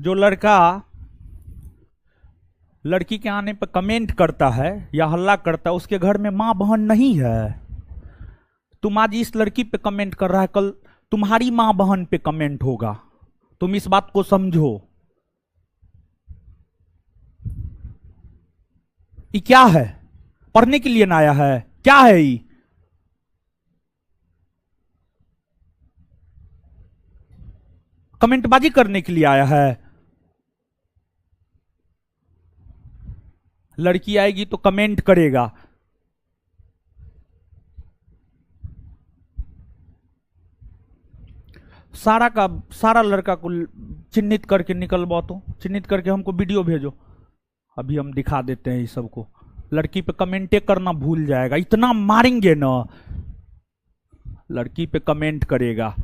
जो लड़का लड़की के आने पर कमेंट करता है या हल्ला करता है, उसके घर में मां बहन नहीं है। तुम आज इस लड़की पे कमेंट कर रहा है, कल तुम्हारी मां बहन पे कमेंट होगा। तुम इस बात को समझो। ये क्या है? पढ़ने के लिए ना आया है? क्या है ये? कमेंटबाजी करने के लिए आया है? लड़की आएगी तो कमेंट करेगा। सारा का सारा लड़का को चिन्हित करके निकलवाओ, तो चिन्हित करके हमको वीडियो भेजो, अभी हम दिखा देते हैं ये सबको। लड़की पे कमेंटे करना भूल जाएगा, इतना मारेंगे ना, लड़की पे कमेंट करेगा।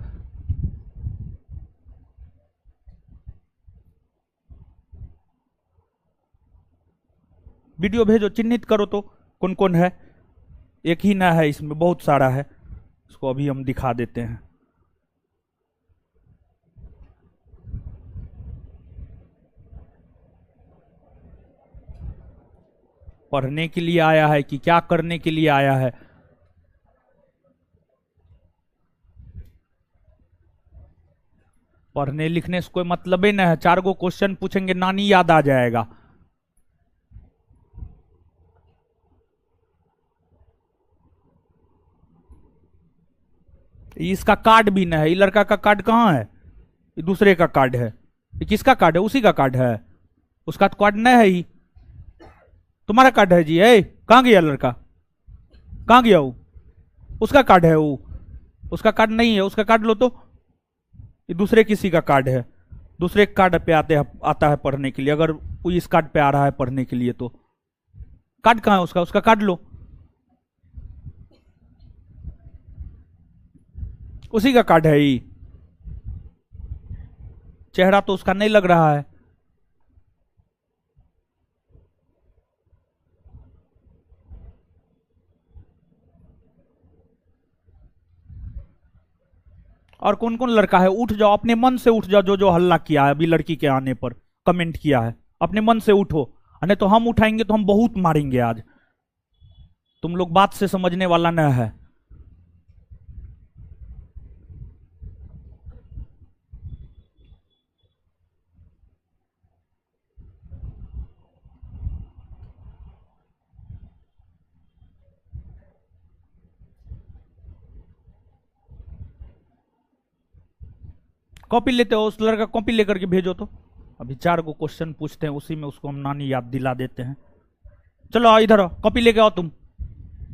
वीडियो भेजो, चिन्हित करो तो कौन कौन है। एक ही ना है, इसमें बहुत सारा है, इसको अभी हम दिखा देते हैं। पढ़ने के लिए आया है कि क्या करने के लिए आया है? पढ़ने लिखने से कोई मतलब ही नहीं है। 4 गो क्वेश्चन पूछेंगे, नानी याद आ जाएगा। इसका कार्ड भी नहीं है। ये लड़का का कार्ड कहाँ है? ये दूसरे का कार्ड है। ये किसका कार्ड है? उसी का कार्ड है। उसका तो कार्ड नहीं है ही। तुम्हारा कार्ड है जी? है कहाँ गया लड़का? कहाँ गया वो? उसका कार्ड है वो। उसका कार्ड नहीं है, उसका कार्ड लो तो। ये दूसरे किसी का कार्ड है। दूसरे कार्ड पे आता है पढ़ने के लिए। अगर वो इस कार्ड पे आ रहा है पढ़ने के लिए तो कार्ड कहाँ है उसका? उसका कार्ड लो। उसी का कार्ड है ये। चेहरा तो उसका नहीं लग रहा है। और कौन कौन लड़का है? उठ जाओ, अपने मन से उठ जाओ। जो जो हल्ला किया है अभी लड़की के आने पर, कमेंट किया है, अपने मन से उठो, नहीं तो हम उठाएंगे तो हम बहुत मारेंगे आज। तुम लोग बात से समझने वाला न है। कॉपी लेते हो? उस लड़का कॉपी लेकर के भेजो तो। अभी 4 गो क्वेश्चन पूछते हैं, उसी में उसको हम नानी याद दिला देते हैं। चलो आओ इधर, कॉपी लेके आओ। तुम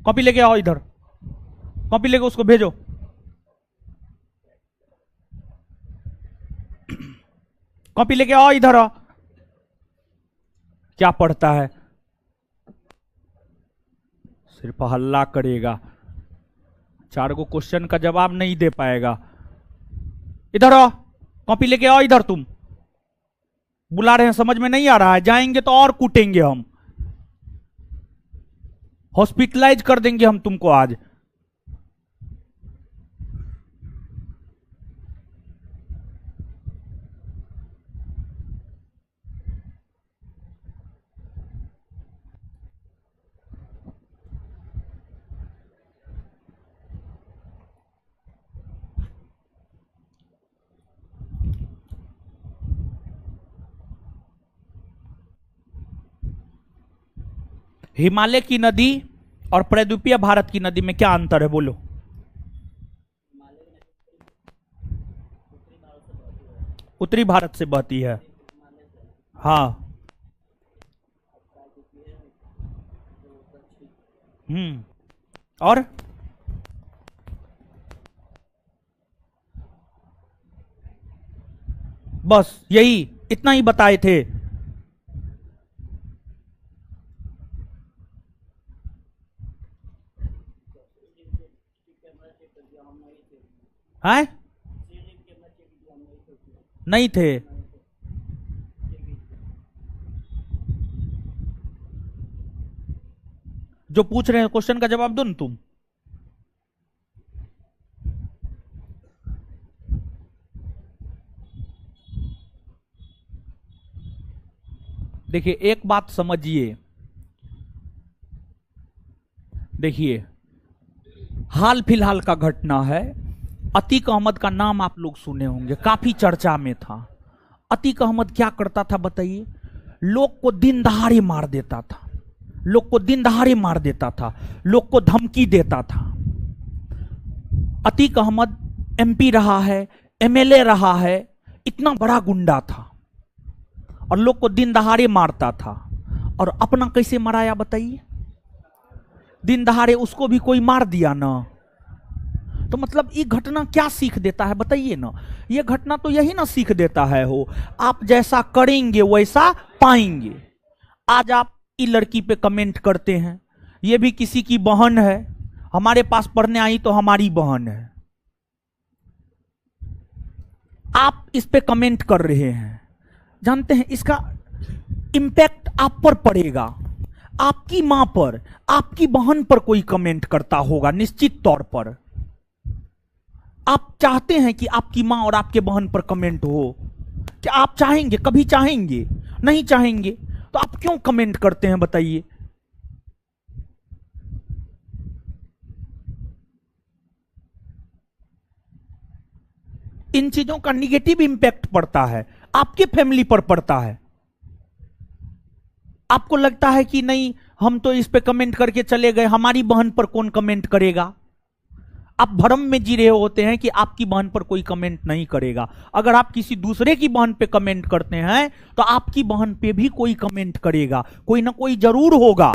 कॉपी लेके आओ इधर, कॉपी लेके उसको भेजो। कॉपी लेके आओ इधर। क्या पढ़ता है? सिर्फ हल्ला करेगा, 4 गो क्वेश्चन का जवाब नहीं दे पाएगा। इधर आओ, कॉपी लेके आओ इधर। तुम बुला रहे हैं, समझ में नहीं आ रहा है? जाएंगे तो और कूटेंगे हम, हॉस्पिटलाइज कर देंगे हम तुमको आज। हिमालय की नदी और प्रद्वीपीय भारत की नदी में क्या अंतर है? बोलो। उत्तरी भारत से बहती है। हाँ। और बस यही, इतना ही बताए थे। हैं? नहीं थे। जो पूछ रहे हैं क्वेश्चन का जवाब दो ना तुम। देखिए एक बात समझिए, देखिए हाल फिलहाल का घटना है। अतीक अहमद का नाम आप लोग सुने होंगे, काफी चर्चा में था। अतीक अहमद क्या करता था बताइए? लोग को दिन दहाड़े मार देता था, लोग को दिन दहाड़े मार देता था, लोग को धमकी देता था। अतीक अहमद एमपी रहा है, एमएलए रहा है, इतना बड़ा गुंडा था और लोग को दिन दहाड़े मारता था। और अपना कैसे मराया बताइए? दिन दहाड़े उसको भी कोई मार दिया ना। तो मतलब ये घटना क्या सीख देता है बताइए ना? ये घटना तो यही ना सीख देता है, हो आप जैसा करेंगे वैसा पाएंगे। आज आप ये लड़की पे कमेंट करते हैं, ये भी किसी की बहन है, हमारे पास पढ़ने आई तो हमारी बहन है। आप इस पे कमेंट कर रहे हैं, जानते हैं इसका इंपैक्ट आप पर पड़ेगा। आपकी मां पर, आपकी बहन पर कोई कमेंट करता होगा निश्चित तौर पर। आप चाहते हैं कि आपकी मां और आपके बहन पर कमेंट हो? क्या आप चाहेंगे? कभी चाहेंगे? नहीं चाहेंगे। तो आप क्यों कमेंट करते हैं बताइए? इन चीजों का निगेटिव इंपैक्ट पड़ता है, आपके फैमिली पर पड़ता है। आपको लगता है कि नहीं, हम तो इस पे कमेंट करके चले गए, हमारी बहन पर कौन कमेंट करेगा? आप भ्रम में जी रहे होते हैं कि आपकी बहन पर कोई कमेंट नहीं करेगा। अगर आप किसी दूसरे की बहन पे कमेंट करते हैं तो आपकी बहन पे भी कोई कमेंट करेगा, कोई ना कोई जरूर होगा।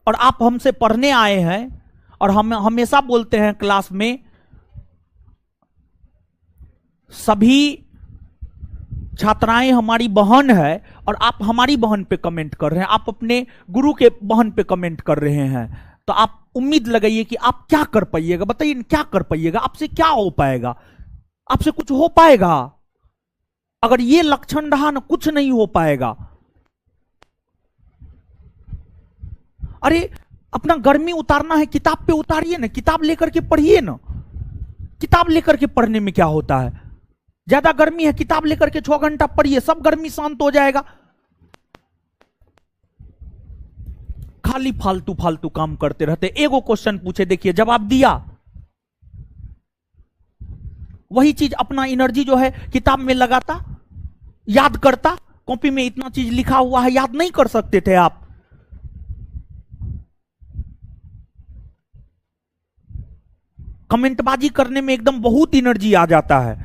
और आप हमसे पढ़ने आए हैं और हम हमेशा बोलते हैं क्लास में, सभी छात्राएं हमारी बहन है और आप हमारी बहन पे कमेंट कर रहे हैं, आप अपने गुरु के बहन पे कमेंट कर रहे हैं। तो आप उम्मीद लगाइए कि आप क्या कर पाइएगा बताइए? क्या कर पाइएगा? आपसे क्या हो पाएगा? आपसे कुछ हो पाएगा? अगर ये लक्षण रहा ना, कुछ नहीं हो पाएगा। अरे अपना गर्मी उतारना है, किताब पे उतारिए ना, किताब लेकर के पढ़िए ना। किताब लेकर के पढ़ने में क्या होता है? ज्यादा गर्मी है, किताब लेकर के 6 घंटा पढ़िए, सब गर्मी शांत हो जाएगा। खाली फालतू फालतू काम करते रहते। एगो क्वेश्चन पूछे, देखिए जवाब दिया, वही चीज अपना एनर्जी जो है किताब में लगाता, याद करता। कॉपी में इतना चीज लिखा हुआ है, याद नहीं कर सकते थे आप? कमेंटबाजी करने में एकदम बहुत एनर्जी आ जाता है।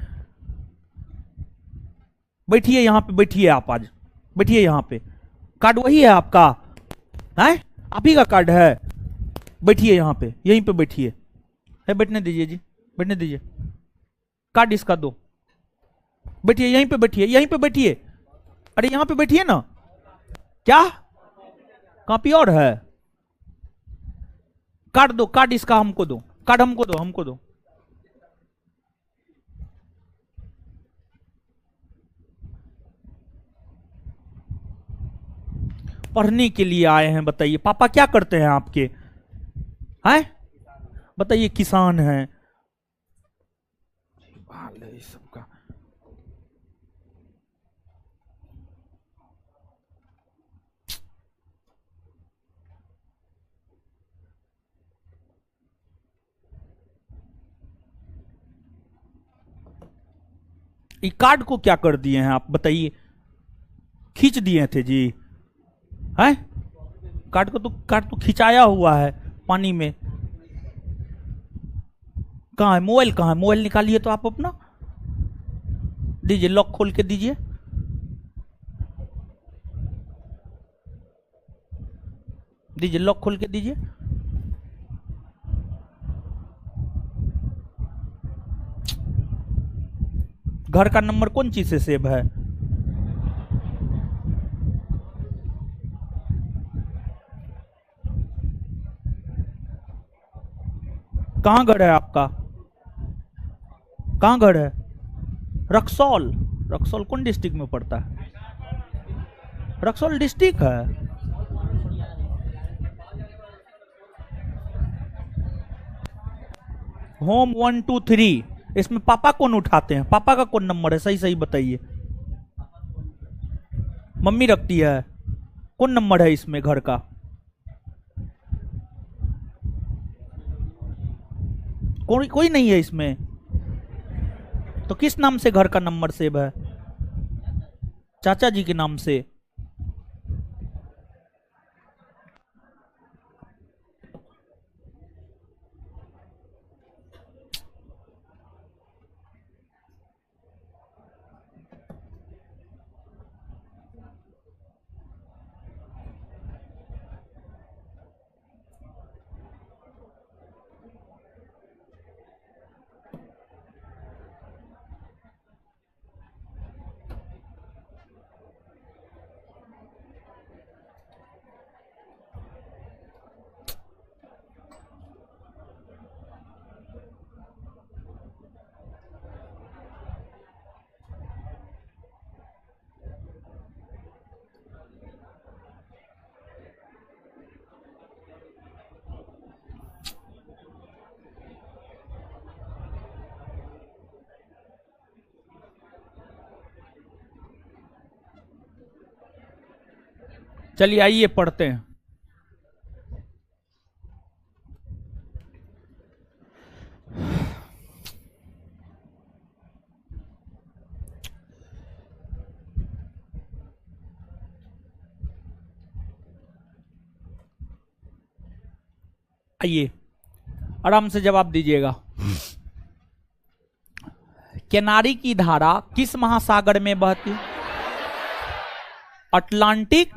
बैठिए यहां पे, बैठिए आप, आज बैठिए यहां पे। कार्ड वही है आपका? है आप ही का कार्ड है? बैठिए यहां पे, यहीं पे बैठिए। है बैठने दीजिए जी, बैठने दीजिए। कार्ड इसका दो, बैठिए यहीं पे, बैठिए यहीं पे बैठिए। अरे यहां पे बैठिए ना। क्या कॉपी और है? कार्ड दो, कार्ड इसका हमको दो, कार्ड हमको दो, हमको दो। पढ़ने के लिए आए हैं बताइए? पापा क्या करते हैं आपके? हैं बताइए? किसान हैं। सबका ये कार्ड को क्या कर दिए हैं आप बताइए? खींच दिए थे जी? हैं कार्ड को तो, कार्ड तो खिंचाया हुआ है पानी में। कहाँ है मोबाइल? कहाँ है मोबाइल? निकालिए तो आप अपना, दीजिए, लॉक खोल के दीजिए। दीजिए, लॉक खोल के दीजिए। घर का नंबर कौन चीज से सेव है? कहां घर है आपका? कहां घर है? रक्सौल? रक्सौल कौन डिस्ट्रिक्ट में पड़ता है? रक्सौल डिस्ट्रिक्ट है? होम 1 2 3, इसमें पापा कौन उठाते हैं? पापा का कौन नंबर है? सही सही बताइए। मम्मी रखती है। कौन नंबर है इसमें घर का? कोई नहीं है इसमें। तो किस नाम से घर का नंबर सेव है? चाचा जी के नाम से। चलिए आइए पढ़ते हैं। आइए आराम से जवाब दीजिएगा। केनारी की धारा किस महासागर में बहती? अटलांटिक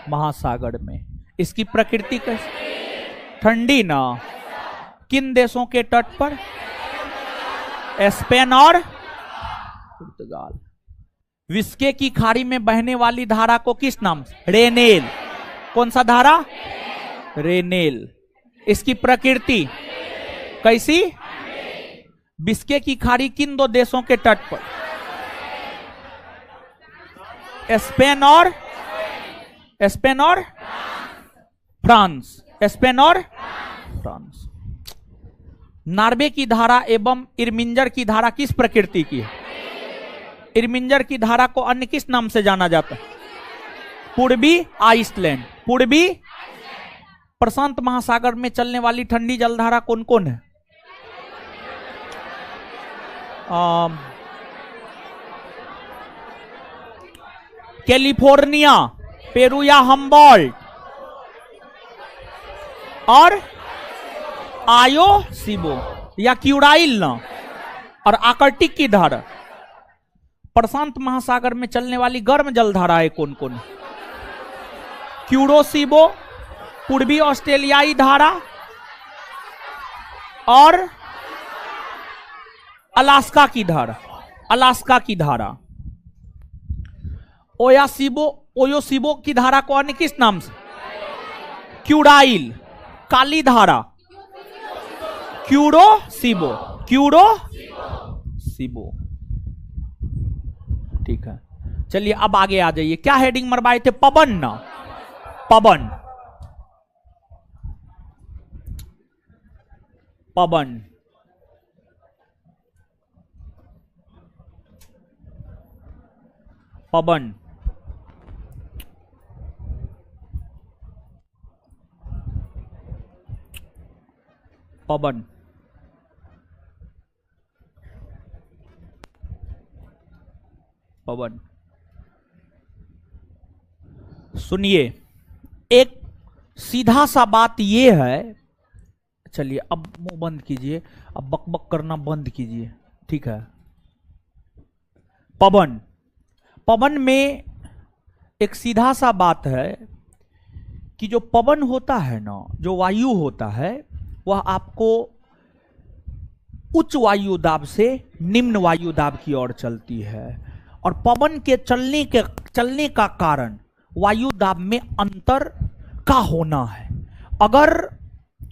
महासागर में। इसकी प्रकृति कैसी? ठंडी ना। किन देशों के तट पर? स्पेन और पुर्तगाल। विस्के की खाड़ी में बहने वाली धारा को किस नाम से? रेनेल। कौन सा धारा? रेनेल। इसकी प्रकृति कैसी? विस्के की खाड़ी किन दो देशों के तट पर? स्पेन और फ्रांस। स्पेन और फ्रांस। नॉर्वे की धारा एवं इरमिंजर की धारा किस प्रकृति की है? इरमिंजर की धारा को अन्य किस नाम से जाना जाता है? पूर्वी आइसलैंड। पूर्वी प्रशांत महासागर में चलने वाली ठंडी जलधारा कौन कौन है? कैलिफोर्निया, पेरू या हम्बोल्ट और आयो सिबो या क्यूराइल ना। और आर्कटिक की धारा प्रशांत महासागर में चलने वाली गर्म जलधारा है कौन कौन? क्यूरोसिबो, पूर्वी ऑस्ट्रेलियाई धारा और अलास्का की धारा। अलास्का की धारा। ओयोसिबो की धारा को अन्य किस नाम से? क्यूराइल। काली धारा क्यूरोसिबो। क्यूरोसिबो। ठीक है, चलिए अब आगे आ जाइए। क्या हेडिंग मरवाए थे? पवन ना। पवन। पवन। पवन। पवन। पवन। सुनिए, एक सीधा सा बात यह है। चलिए अब मुंह बंद कीजिए, अब बकबक करना बंद कीजिए, ठीक है। पवन। पवन में एक सीधा सा बात है कि जो पवन होता है ना, जो वायु होता है, वह आपको उच्च वायु दाब से निम्न वायु दाब की ओर चलती है। और पवन के चलने का कारण वायु दाब में अंतर का होना है। अगर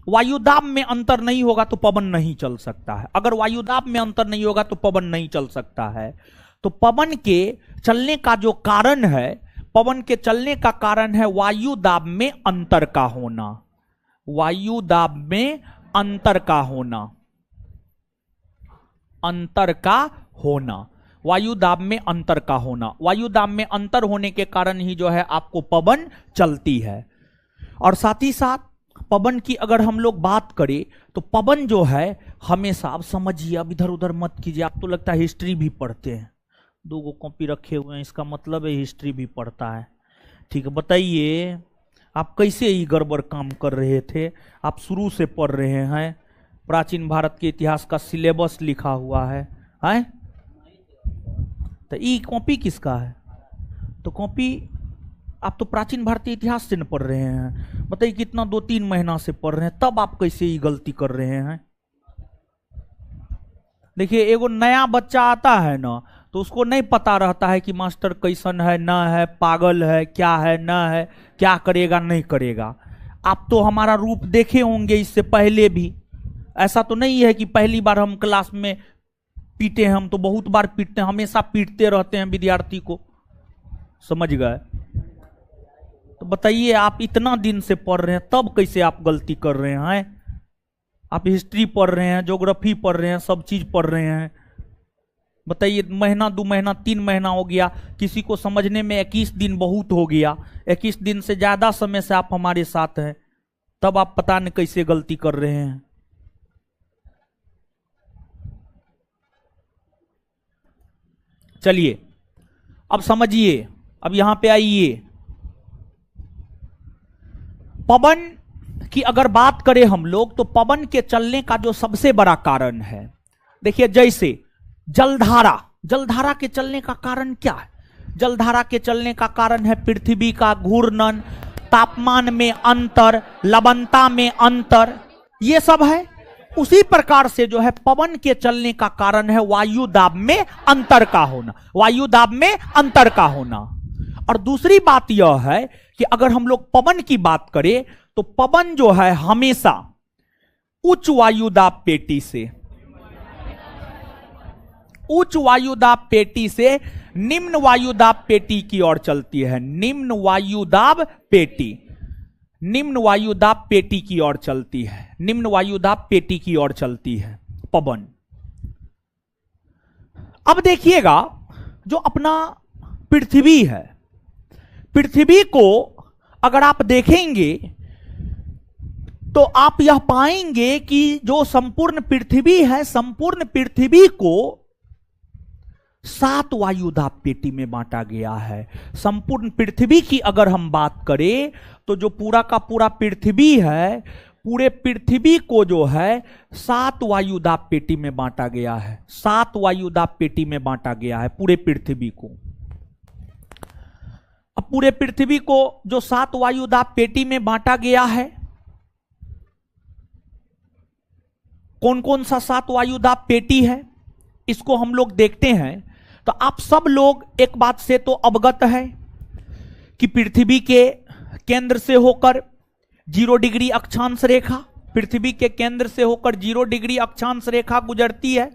वायु दाब में अंतर नहीं होगा तो पवन नहीं चल सकता है। अगर वायु दाब में अंतर नहीं होगा तो पवन नहीं चल सकता है। तो पवन के चलने का जो कारण है, पवन के चलने का कारण है वायु दाब में अंतर का होना। वायु दाब में अंतर का होना। अंतर का होना। वायु दाब में अंतर का होना। वायु दाब में अंतर होने के कारण ही जो है आपको पवन चलती है। और साथ ही साथ पवन की अगर हम लोग बात करें तो पवन जो है हमेशा, आप समझिए, अब इधर उधर मत कीजिए, आप तो लगता है हिस्ट्री भी पढ़ते हैं, 2 कॉपी रखे हुए हैं, इसका मतलब है हिस्ट्री भी पढ़ता है। ठीक है, बताइए आप कैसे ही गड़बड़ काम कर रहे थे? आप शुरू से पढ़ रहे हैं, प्राचीन भारत के इतिहास का सिलेबस लिखा हुआ है, हैं? तो ये कॉपी किसका है? तो कॉपी आप तो प्राचीन भारतीय इतिहास से न पढ़ रहे हैं। बताइए कितना 2-3 महीना से पढ़ रहे हैं, तब आप कैसे ही गलती कर रहे हैं? देखिए एगो नया बच्चा आता है ना, तो उसको नहीं पता रहता है कि मास्टर कैसन है, ना है, पागल है, क्या है, ना है, क्या करेगा नहीं करेगा। आप तो हमारा रूप देखे होंगे इससे पहले भी, ऐसा तो नहीं है कि पहली बार हम क्लास में पीटे हैं, हम तो बहुत बार पीटते हैं, हमेशा पीटते रहते हैं विद्यार्थी को, समझ गए? तो बताइए आप इतना दिन से पढ़ रहे हैं तब कैसे आप गलती कर रहे हैं? आप हिस्ट्री पढ़ रहे हैं, ज्योग्राफी पढ़ रहे हैं, सब चीज पढ़ रहे हैं। बताइए महीना 2 महीना 3 महीना हो गया, किसी को समझने में 21 दिन बहुत हो गया, 21 दिन से ज्यादा समय से आप हमारे साथ हैं, तब आप पता नहीं कैसे गलती कर रहे हैं। चलिए अब समझिए, अब यहां पे आइए। पवन की अगर बात करें हम लोग, तो पवन के चलने का जो सबसे बड़ा कारण है, देखिए जैसे जलधारा, जलधारा के चलने का कारण क्या है? जलधारा के चलने का कारण है पृथ्वी का घूर्णन, तापमान में अंतर, लवणता में अंतर, ये सब है। उसी प्रकार से जो है पवन के चलने का कारण है वायु दाब में अंतर का होना, वायु दाब में अंतर का होना। और दूसरी बात यह है कि अगर हम लोग पवन की बात करें तो पवन जो है हमेशा उच्च वायुदाब पेटी से, उच्च वायुदाब पेटी से निम्न वायुदाब पेटी की ओर चलती है। निम्न वायुदाब पेटी, निम्न वायुदाब पेटी की ओर चलती है, निम्न वायुदाब पेटी की ओर चलती है पवन। अब देखिएगा जो अपना पृथ्वी है, पृथ्वी को अगर आप देखेंगे तो आप यह पाएंगे कि जो संपूर्ण पृथ्वी है, संपूर्ण पृथ्वी को 7 वायुदाब पेटी में बांटा गया है। संपूर्ण पृथ्वी की अगर हम बात करें तो जो पूरा का पूरा पृथ्वी है, पूरे पृथ्वी को जो है 7 वायुदाब पेटी में बांटा गया है, 7 वायुदाब पेटी में बांटा गया है पूरे पृथ्वी को। अब पूरे पृथ्वी को जो 7 वायुदाब पेटी में बांटा गया है, कौन कौन सा 7 वायुदाब पेटी है इसको हम लोग देखते हैं। तो आप सब लोग एक बात से तो अवगत है कि पृथ्वी के केंद्र से होकर 0 डिग्री अक्षांश रेखा, पृथ्वी के केंद्र से होकर 0 डिग्री अक्षांश रेखा गुजरती है,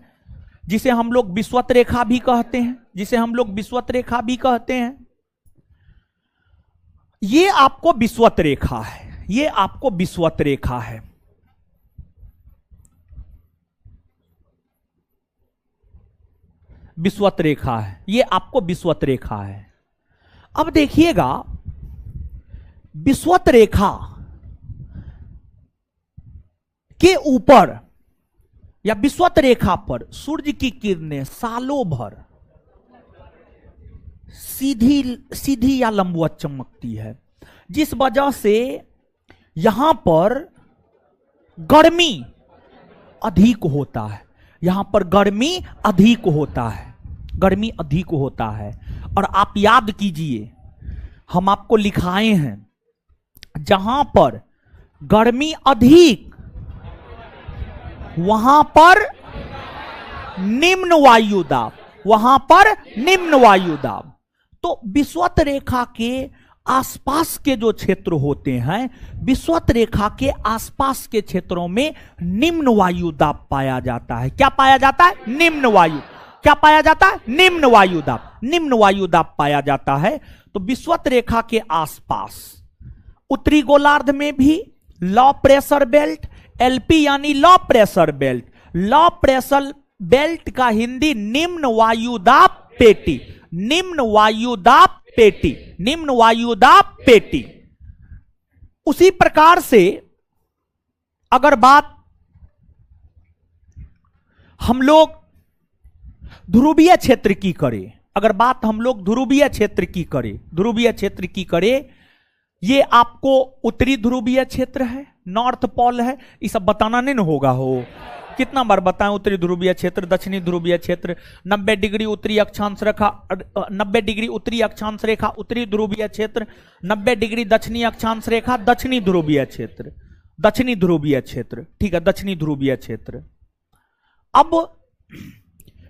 जिसे हम लोग विषुवत रेखा भी कहते हैं, जिसे हम लोग विषुवत रेखा भी कहते हैं। ये आपको विषुवत रेखा है, ये आपको विषुवत रेखा है। विषुवत रेखा है, ये आपको विषुवत रेखा है। अब देखिएगा विषुवत रेखा के ऊपर या विषुवत रेखा पर सूर्य की किरणें सालों भर सीधी सीधी या लंबवत चमकती है, जिस वजह से यहां पर गर्मी अधिक होता है, यहां पर गर्मी अधिक होता है, गर्मी अधिक होता है। और आप याद कीजिए हम आपको लिखाए हैं, जहां पर गर्मी अधिक वहां पर निम्न वायुदाब, वहां पर निम्न वायुदाब। तो विषुवत रेखा के आसपास के जो क्षेत्र होते हैं, विषुवत रेखा के आसपास के क्षेत्रों में निम्न वायुदाब पाया जाता है। क्या पाया जाता है? निम्न वायु। क्या पाया जाता है? निम्न वायुदाब, निम्न वायुदाब पाया जाता है। तो विषुवत रेखा के आसपास उत्तरी गोलार्ध में भी लो प्रेशर बेल्ट, एलपी यानी low pressure belt, low pressure belt का हिंदी निम्न वायुदाब पेटी, निम्न वायुदाब पेटी, निम्न वायुदाब पेटी। उसी प्रकार से अगर बात हम लोग ध्रुवीय क्षेत्र की करें, अगर बात हम लोग ध्रुवीय क्षेत्र की करें, ध्रुवीय क्षेत्र की करें, ये आपको उत्तरी ध्रुवीय क्षेत्र है, नॉर्थ पोल है, ये सब बताना नहीं होगा हो, कितना बार बताएं। उत्तरी ध्रुवीय क्षेत्र, दक्षिणी ध्रुवीय क्षेत्र, 90 डिग्री उत्तरी अक्षांश रेखा, 90 डिग्री उत्तरी अक्षांश रेखा उत्तरी ध्रुवीय क्षेत्र, 90 डिग्री दक्षिणी अक्षांश रेखा दक्षिणी ध्रुवीय क्षेत्र, दक्षिणी ध्रुवीय क्षेत्र, ठीक है, दक्षिणी ध्रुवीय क्षेत्र। अब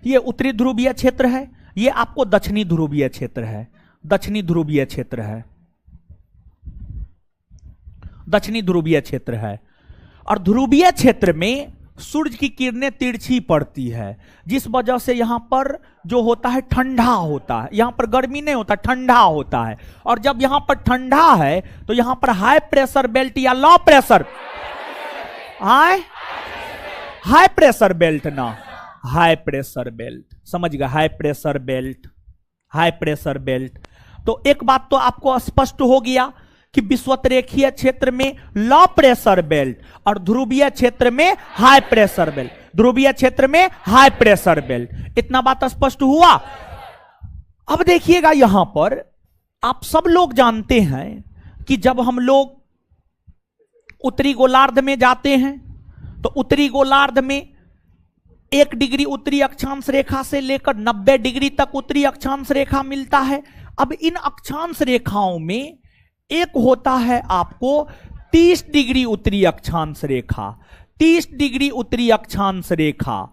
ये उत्तरी ध्रुवीय क्षेत्र है, ये आपको दक्षिणी ध्रुवीय क्षेत्र है, दक्षिणी ध्रुवीय क्षेत्र है, दक्षिणी ध्रुवीय क्षेत्र है। और ध्रुवीय क्षेत्र में सूरज की किरणें तिरछी पड़ती है, जिस वजह से यहां पर जो होता है ठंडा होता है, यहां पर गर्मी नहीं होता, ठंडा होता है। और जब यहां पर ठंडा है तो यहां पर हाई प्रेशर बेल्ट या low pressure, high pressure belt ना, हाई प्रेशर बेल्ट, समझ गए, high pressure belt, high pressure belt. तो एक बात तो आपको स्पष्ट हो गया कि विषुवतरेखीय क्षेत्र में लो प्रेशर बेल्ट और ध्रुवीय क्षेत्र में हाई प्रेशर बेल्ट, ध्रुवीय क्षेत्र में हाई प्रेशर बेल्ट, इतना बात स्पष्ट हुआ। अब देखिएगा यहां पर आप सब लोग जानते हैं कि जब हम लोग उत्तरी गोलार्ध में जाते हैं तो उत्तरी गोलार्ध में 1 डिग्री उत्तरी अक्षांश रेखा से लेकर 90 डिग्री तक उत्तरी अक्षांश रेखा मिलता है। अब इन अक्षांश रेखाओं में एक होता है आपको 30 डिग्री उत्तरी अक्षांश रेखा, 30 डिग्री उत्तरी अक्षांश रेखा,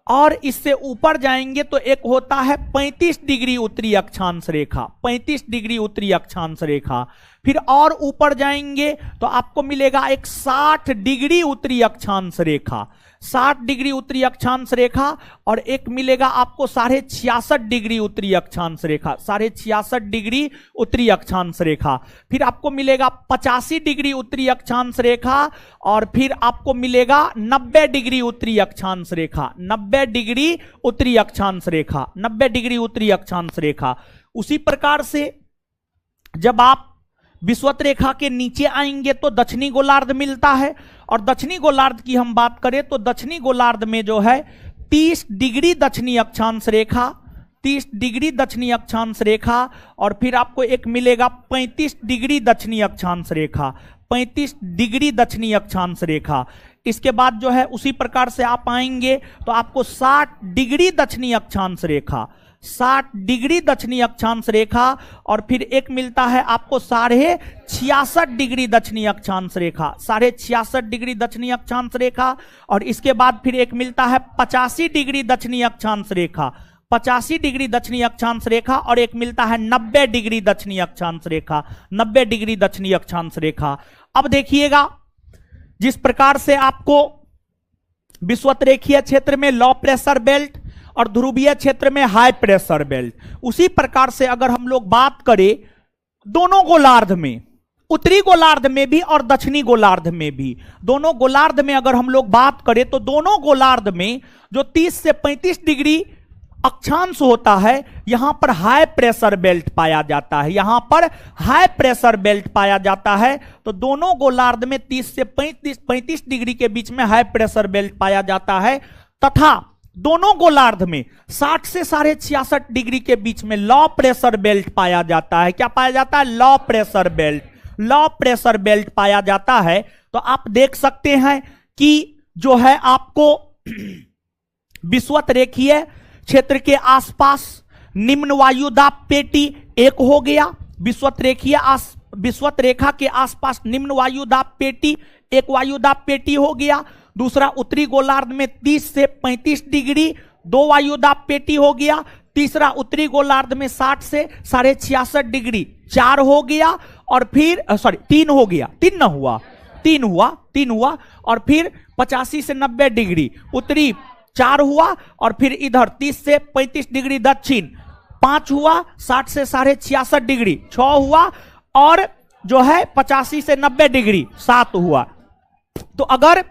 और इससे ऊपर जाएंगे तो एक होता है 35 डिग्री उत्तरी अक्षांश रेखा, 35 डिग्री उत्तरी अक्षांश रेखा। फिर और ऊपर जाएंगे तो आपको मिलेगा एक 60 डिग्री उत्तरी अक्षांश रेखा, 60 डिग्री उत्तरी अक्षांश रेखा, और एक मिलेगा आपको 66.5 डिग्री उत्तरी अक्षांश रेखा, 66.5 डिग्री उत्तरी अक्षांश रेखा। फिर आपको मिलेगा 85 डिग्री उत्तरी अक्षांश रेखा, और फिर आपको मिलेगा 90 डिग्री उत्तरी अक्षांश रेखा, 90 डिग्री उत्तरी अक्षांश रेखा, 90 डिग्री उत्तरी अक्षांश रेखा। उसी प्रकार से जब आप विषुवत रेखा के नीचे आएंगे तो दक्षिणी गोलार्ध मिलता है, और दक्षिणी गोलार्ध की हम बात करें तो दक्षिणी गोलार्ध में जो है 30 डिग्री दक्षिणी अक्षांश रेखा, 30 डिग्री दक्षिणी अक्षांश रेखा, और फिर आपको एक मिलेगा 35 डिग्री दक्षिणी अक्षांश रेखा, 35 डिग्री दक्षिणी अक्षांश रेखा। इसके बाद जो है उसी प्रकार से आप आएंगे तो आपको 60 डिग्री दक्षिणी अक्षांश रेखा, 60 डिग्री दक्षिणी अक्षांश रेखा, और फिर एक मिलता है आपको 66.5 डिग्री दक्षिणी अक्षांश रेखा, 66.5 डिग्री दक्षिणी अक्षांश रेखा, और इसके बाद फिर एक मिलता है 85 डिग्री दक्षिणी अक्षांश रेखा, 85 डिग्री दक्षिणी अक्षांश रेखा, और एक मिलता है 90 डिग्री दक्षिणी अक्षांश रेखा, 90 डिग्री दक्षिणी अक्षांश रेखा। अब देखिएगा जिस प्रकार से आपको विषुवतरेखीय क्षेत्र में लो प्रेशर बेल्ट और ध्रुवीय क्षेत्र में हाई प्रेशर बेल्ट, उसी प्रकार से अगर हम लोग बात करें दोनों गोलार्ध में, उत्तरी गोलार्ध में भी और दक्षिणी गोलार्ध में भी, दोनों गोलार्ध में अगर हम लोग बात करें तो दोनों गोलार्ध में जो 30 से 35 डिग्री अक्षांश होता है यहां पर हाई प्रेशर बेल्ट पाया जाता है, यहां पर हाई प्रेशर बेल्ट पाया जाता है। तो दोनों गोलार्ध में 30 से 35 डिग्री के बीच में हाई प्रेशर बेल्ट पाया जाता है, तथा दोनों गोलार्ध में 60 से 66.5 डिग्री के बीच में लो प्रेशर बेल्ट पाया जाता है। क्या पाया जाता है? Low pressure belt, low pressure belt पाया जाता है। तो आप देख सकते हैं कि जो है आपको विषुवतरेखीय क्षेत्र के आसपास निम्न वायुदाब पेटी एक हो गया, विषुवत रेखा के आसपास निम्न वायुदाब पेटी एक वायुदाब पेटी हो गया। दूसरा उत्तरी गोलार्ध में 30 से 35 डिग्री 2 वायुदाब पेटी हो गया। तीसरा उत्तरी गोलार्ध में 60 से 66.5 डिग्री 4 हो गया, और फिर 3 हो गया, 3 हुआ, और फिर 85 से 90 डिग्री उत्तरी 4 हुआ, और फिर इधर 30 से 35 डिग्री दक्षिण 5 हुआ, 60 से 66.5 डिग्री 6 हुआ, और जो है 85 से 90 डिग्री 7 हुआ। तो अगर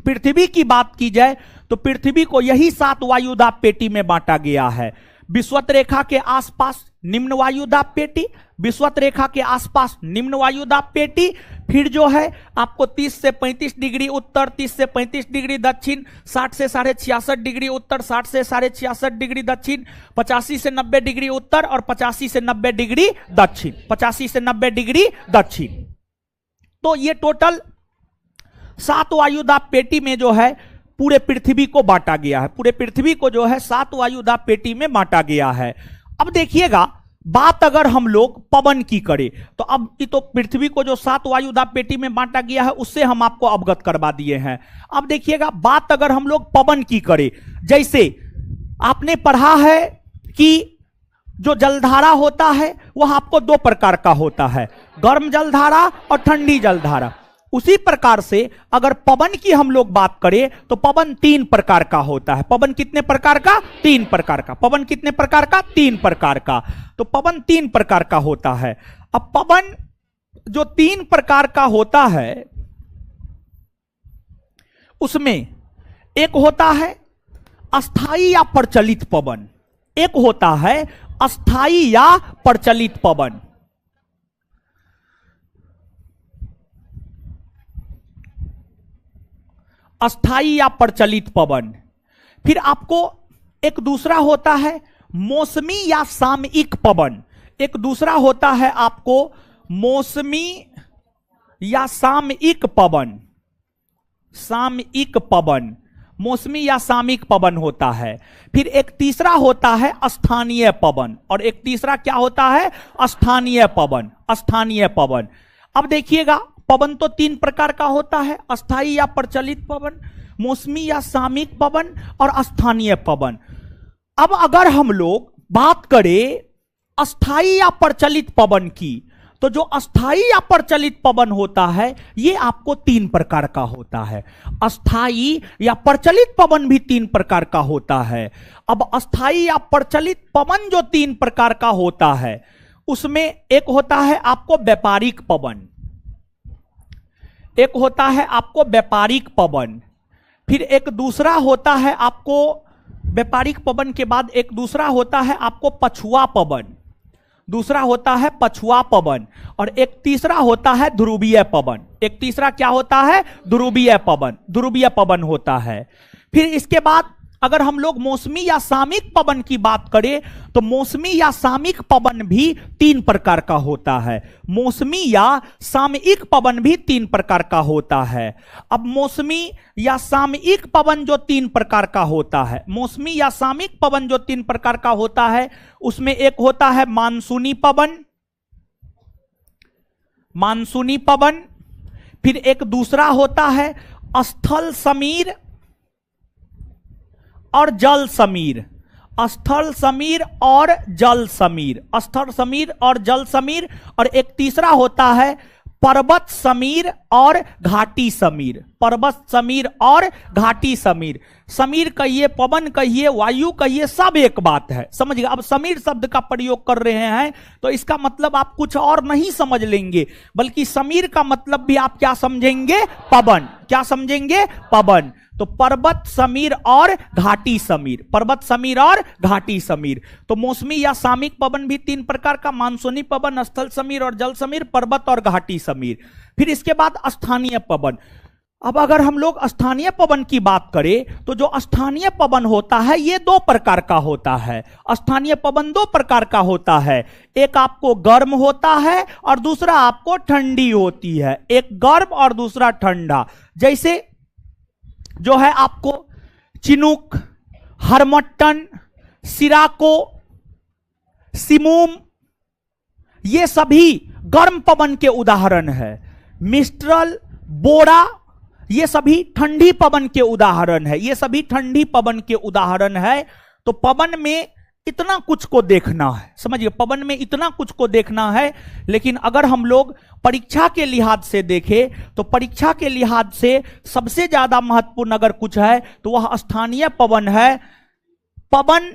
पृथ्वी की बात की जाए तो पृथ्वी को यही 7 वायुदाब पेटी में बांटा गया है। विषुवत रेखा के आसपास निम्न वायुदाब पेटी, विषुवत रेखा के आसपास निम्न वायुदाब पेटी, फिर जो है आपको 30 से 35 डिग्री उत्तर, 30 से 35 डिग्री दक्षिण, 60 से 66.5 डिग्री उत्तर, 60 से 66.5 डिग्री दक्षिण, 85 से 90 डिग्री उत्तर और 85 से 90 डिग्री दक्षिण, 85 से 90 डिग्री दक्षिण। तो ये टोटल 7 वायुदाब पेटी में जो है पूरे पृथ्वी को बांटा गया है। पूरे पृथ्वी को जो है 7 वायुदाब पेटी में बांटा गया है। अब देखिएगा, बात अगर हम लोग पवन की करें तो अब ये तो पृथ्वी को जो 7 वायुदाब पेटी में बांटा गया है उससे हम आपको अवगत करवा दिए हैं। अब देखिएगा, बात अगर हम लोग पवन की करें, जैसे आपने पढ़ा है कि जो जलधारा होता है वह आपको 2 प्रकार का होता है, गर्म जलधारा और ठंडी जलधारा। उसी प्रकार से अगर पवन की हम लोग बात करें तो पवन 3 प्रकार का होता है। पवन कितने प्रकार का? 3 प्रकार का। पवन कितने प्रकार का? 3 प्रकार का। तो पवन 3 प्रकार का होता है। अब पवन जो 3 प्रकार का होता है उसमें एक होता है अस्थाई या प्रचलित पवन, एक होता है अस्थाई या प्रचलित पवन। अस्थाई या प्रचलित पवन। फिर आपको एक दूसरा होता है मौसमी या सामयिक पवन। एक दूसरा होता है आपको मौसमी या सामयिक पवन। सामयिक पवन, मौसमी या सामयिक पवन होता है। फिर एक तीसरा होता है स्थानीय पवन, और एक तीसरा क्या होता है? स्थानीय पवन। स्थानीय पवन। अब देखिएगा, पवन तो 3 प्रकार का होता है, अस्थाई या प्रचलित पवन, मौसमी या सामयिक पवन और स्थानीय पवन। अब अगर हम लोग बात करें अस्थाई या प्रचलित पवन की, तो जो अस्थाई या प्रचलित पवन होता है ये आपको 3 प्रकार का होता है। अस्थाई या प्रचलित पवन भी 3 प्रकार का होता है। अब अस्थाई या प्रचलित पवन जो 3 प्रकार का होता है उसमें एक होता है आपको व्यापारिक पवन, एक होता है आपको व्यापारिक पवन, फिर एक दूसरा होता है आपको व्यापारिक पवन के बाद एक दूसरा होता है आपको पछुआ पवन, दूसरा होता है पछुआ पवन, और एक तीसरा होता है ध्रुवीय पवन। एक तीसरा क्या होता है? ध्रुवीय पवन। ध्रुवीय पवन होता है। फिर इसके बाद अगर हम लोग मौसमी या सामयिक पवन की बात करें तो मौसमी या सामयिक पवन भी 3 प्रकार का होता है। मौसमी या सामयिक पवन भी 3 प्रकार का होता है। अब मौसमी या सामयिक पवन जो 3 प्रकार का होता है, मौसमी या सामयिक पवन जो 3 प्रकार का होता है उसमें एक होता है मानसूनी पवन, मानसूनी पवन, फिर एक दूसरा होता है स्थल समीर और जल समीर। स्थल समीर और जल समीर, स्थल समीर और जल समीर, और एक तीसरा होता है पर्वत समीर और घाटी समीर। पर्वत समीर और घाटी समीर। समीर कहिए, पवन कहिए, वायु कहिए, सब एक बात है, समझिए। अब समीर शब्द का प्रयोग कर रहे हैं तो इसका मतलब आप कुछ और नहीं समझ लेंगे, बल्कि समीर का मतलब भी आप क्या समझेंगे? पवन। क्या समझेंगे? पवन। तो पर्वत समीर और घाटी समीर, पर्वत समीर और घाटी समीर। तो मौसमी या सामयिक पवन भी 3 प्रकार का, मानसूनी पवन, स्थल समीर और जल समीर, पर्वत और घाटी समीर। फिर इसके बाद स्थानीय पवन। अब अगर हम लोग स्थानीय पवन की बात करें तो जो स्थानीय पवन होता है ये 2 प्रकार का होता है। स्थानीय पवन 2 प्रकार का होता है, एक आपको गर्म होता है और दूसरा आपको ठंडी होती है। एक गर्म और दूसरा ठंडा। जैसे जो है आपको चिनूक, हरमट्टन, सिराको, सिमूम, ये सभी गर्म पवन के उदाहरण है। मिस्ट्रल, बोरा, ये सभी ठंडी पवन के उदाहरण है। ये सभी ठंडी पवन के उदाहरण है। तो पवन में इतना कुछ को देखना है, समझिए, पवन में इतना कुछ को देखना है। लेकिन अगर हम लोग परीक्षा के लिहाज से देखें तो परीक्षा के लिहाज से सबसे ज्यादा महत्वपूर्ण अगर कुछ है तो वह स्थानीय पवन है। पवन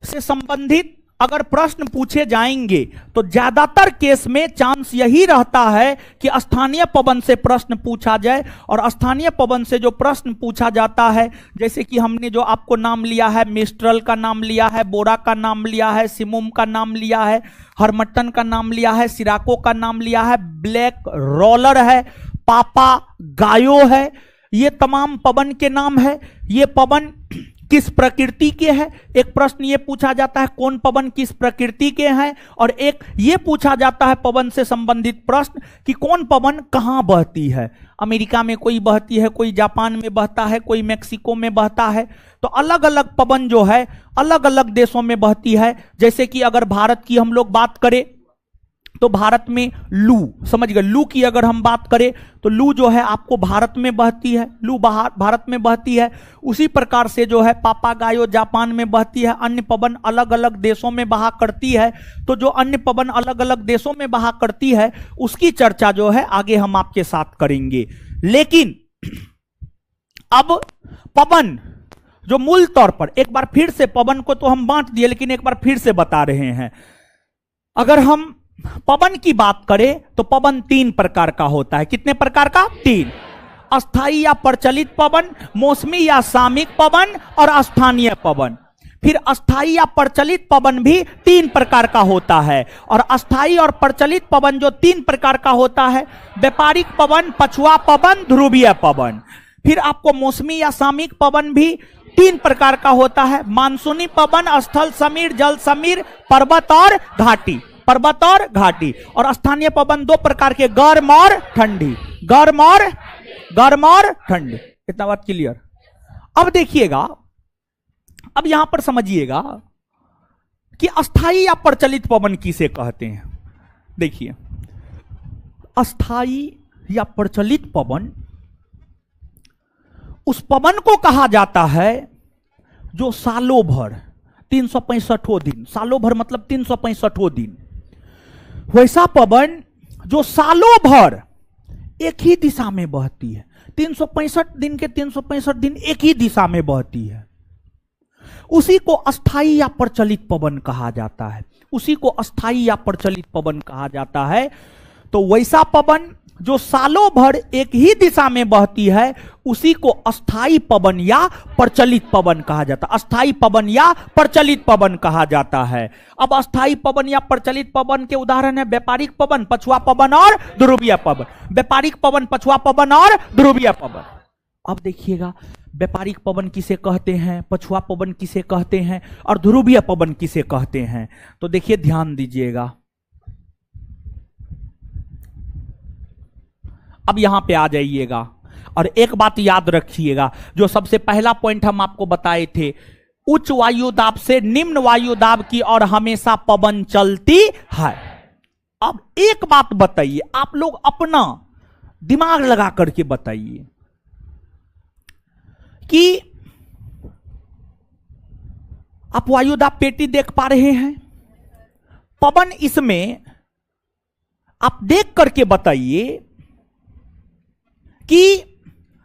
से संबंधित अगर प्रश्न पूछे जाएंगे तो ज्यादातर केस में चांस यही रहता है कि स्थानीय पवन से प्रश्न पूछा जाए। और स्थानीय पवन से जो प्रश्न पूछा जाता है, जैसे कि हमने जो आपको नाम लिया है, मिस्ट्रल का नाम लिया है, बोरा का नाम लिया है, सिमुम का नाम लिया है, हरमट्टन का नाम लिया है, सिराको का नाम लिया है, ब्लैक रोलर है, पापा गायो है, ये तमाम पवन के नाम है। ये पवन किस प्रकृति के हैं? एक प्रश्न ये पूछा जाता है कौन पवन किस प्रकृति के हैं, और एक ये पूछा जाता है पवन से संबंधित प्रश्न कि कौन पवन कहां बहती है। अमेरिका में कोई बहती है, कोई जापान में बहता है, कोई मैक्सिको में बहता है। तो अलग अलग पवन जो है अलग अलग देशों में बहती है। जैसे कि अगर भारत की हम लोग बात करें तो भारत में लू, समझ गए, लू की अगर हम बात करें तो लू जो है आपको भारत में बहती है, लू भारत में बहती है। उसी प्रकार से जो है पापागायो जापान में बहती है। अन्य पवन अलग अलग देशों में बहा करती है। तो जो अन्य पवन अलग अलग देशों में बहा करती है उसकी चर्चा जो है आगे हम आपके साथ करेंगे। लेकिन अब पवन जो मूल तौर पर, एक बार फिर से पवन को तो हम बांट दिए, लेकिन एक बार फिर से बता रहे हैं। अगर हम पवन की बात करें तो पवन 3 प्रकार का होता है। कितने प्रकार का? 3। अस्थाई या प्रचलित पवन, मौसमी या सामयिक पवन और स्थानीय पवन। फिर अस्थाई या प्रचलित पवन भी 3 प्रकार का होता है। और अस्थाई और प्रचलित पवन जो 3 प्रकार का होता है, व्यापारिक पवन, पछुआ पवन, ध्रुवीय पवन। फिर आपको मौसमी या सामयिक पवन भी 3 प्रकार का होता है। मानसूनी पवन, स्थल समीर, जल समीर, पर्वत और घाटी, पर्वत और घाटी। और स्थानीय पवन 2 प्रकार के, गर्म और ठंडी, गर्म और ठंडी। इतना बात क्लियर। अब देखिएगा, अब यहां पर समझिएगा कि अस्थाई या प्रचलित पवन किसे कहते हैं। देखिए, अस्थाई या प्रचलित पवन उस पवन को कहा जाता है जो सालों भर 365 दिन, सालों भर मतलब 365 दिन, वैसा पवन जो सालों भर एक ही दिशा में बहती है। 365 दिन के 365 दिन एक ही दिशा में बहती है, उसी को अस्थाई या प्रचलित पवन कहा जाता है। उसी को अस्थाई या प्रचलित पवन कहा जाता है। तो वैसा पवन जो सालों भर एक ही दिशा में बहती है उसी को अस्थाई पवन या प्रचलित पवन कहा जाता है। अस्थाई पवन या प्रचलित पवन कहा जाता है। अब अस्थाई पवन या प्रचलित पवन के उदाहरण है व्यापारिक पवन, पछुआ पवन और ध्रुवीय पवन। व्यापारिक पवन, पछुआ पवन और ध्रुवीय पवन। अब देखिएगा, व्यापारिक पवन किसे कहते हैं, पछुआ पवन किसे कहते हैं और ध्रुवीय पवन किसे कहते हैं। तो देखिए, ध्यान दीजिएगा। अब यहां पे आ जाइएगा और एक बात याद रखिएगा, जो सबसे पहला पॉइंट हम आपको बताए थे, उच्च वायु दाब से निम्न वायु दाब की ओर हमेशा पवन चलती है। अब एक बात बताइए, आप लोग अपना दिमाग लगा करके बताइए कि आप वायु दाब पेटी देख पा रहे हैं, पवन इसमें आप देख करके बताइए कि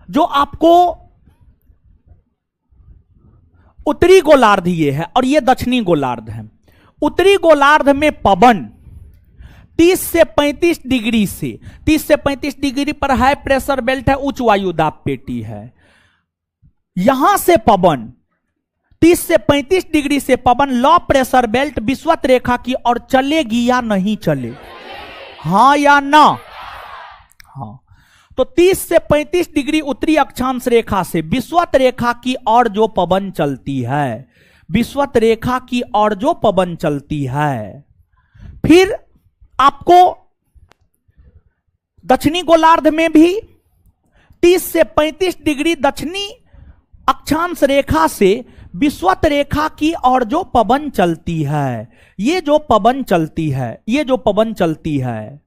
जो आपको उत्तरी गोलार्ध ये है और ये दक्षिणी गोलार्ध है। उत्तरी गोलार्ध में पवन 30 से 35 डिग्री से 30 से 35 डिग्री पर हाई प्रेशर बेल्ट है, उच्च वायु दाब पेटी है। यहां से पवन 30 से 35 डिग्री से पवन लो प्रेशर बेल्ट विषुवत रेखा की ओर चलेगी या नहीं चले, हां या ना? हां। तो 30 से 35 डिग्री उत्तरी अक्षांश रेखा से विषुवत रेखा की ओर जो पवन चलती है, विषुवत रेखा की ओर जो पवन चलती है, फिर आपको दक्षिणी गोलार्ध में भी 30 से 35 डिग्री दक्षिणी अक्षांश रेखा से विषुवत रेखा की ओर जो पवन चलती है, ये जो पवन चलती है, ये जो पवन चलती है,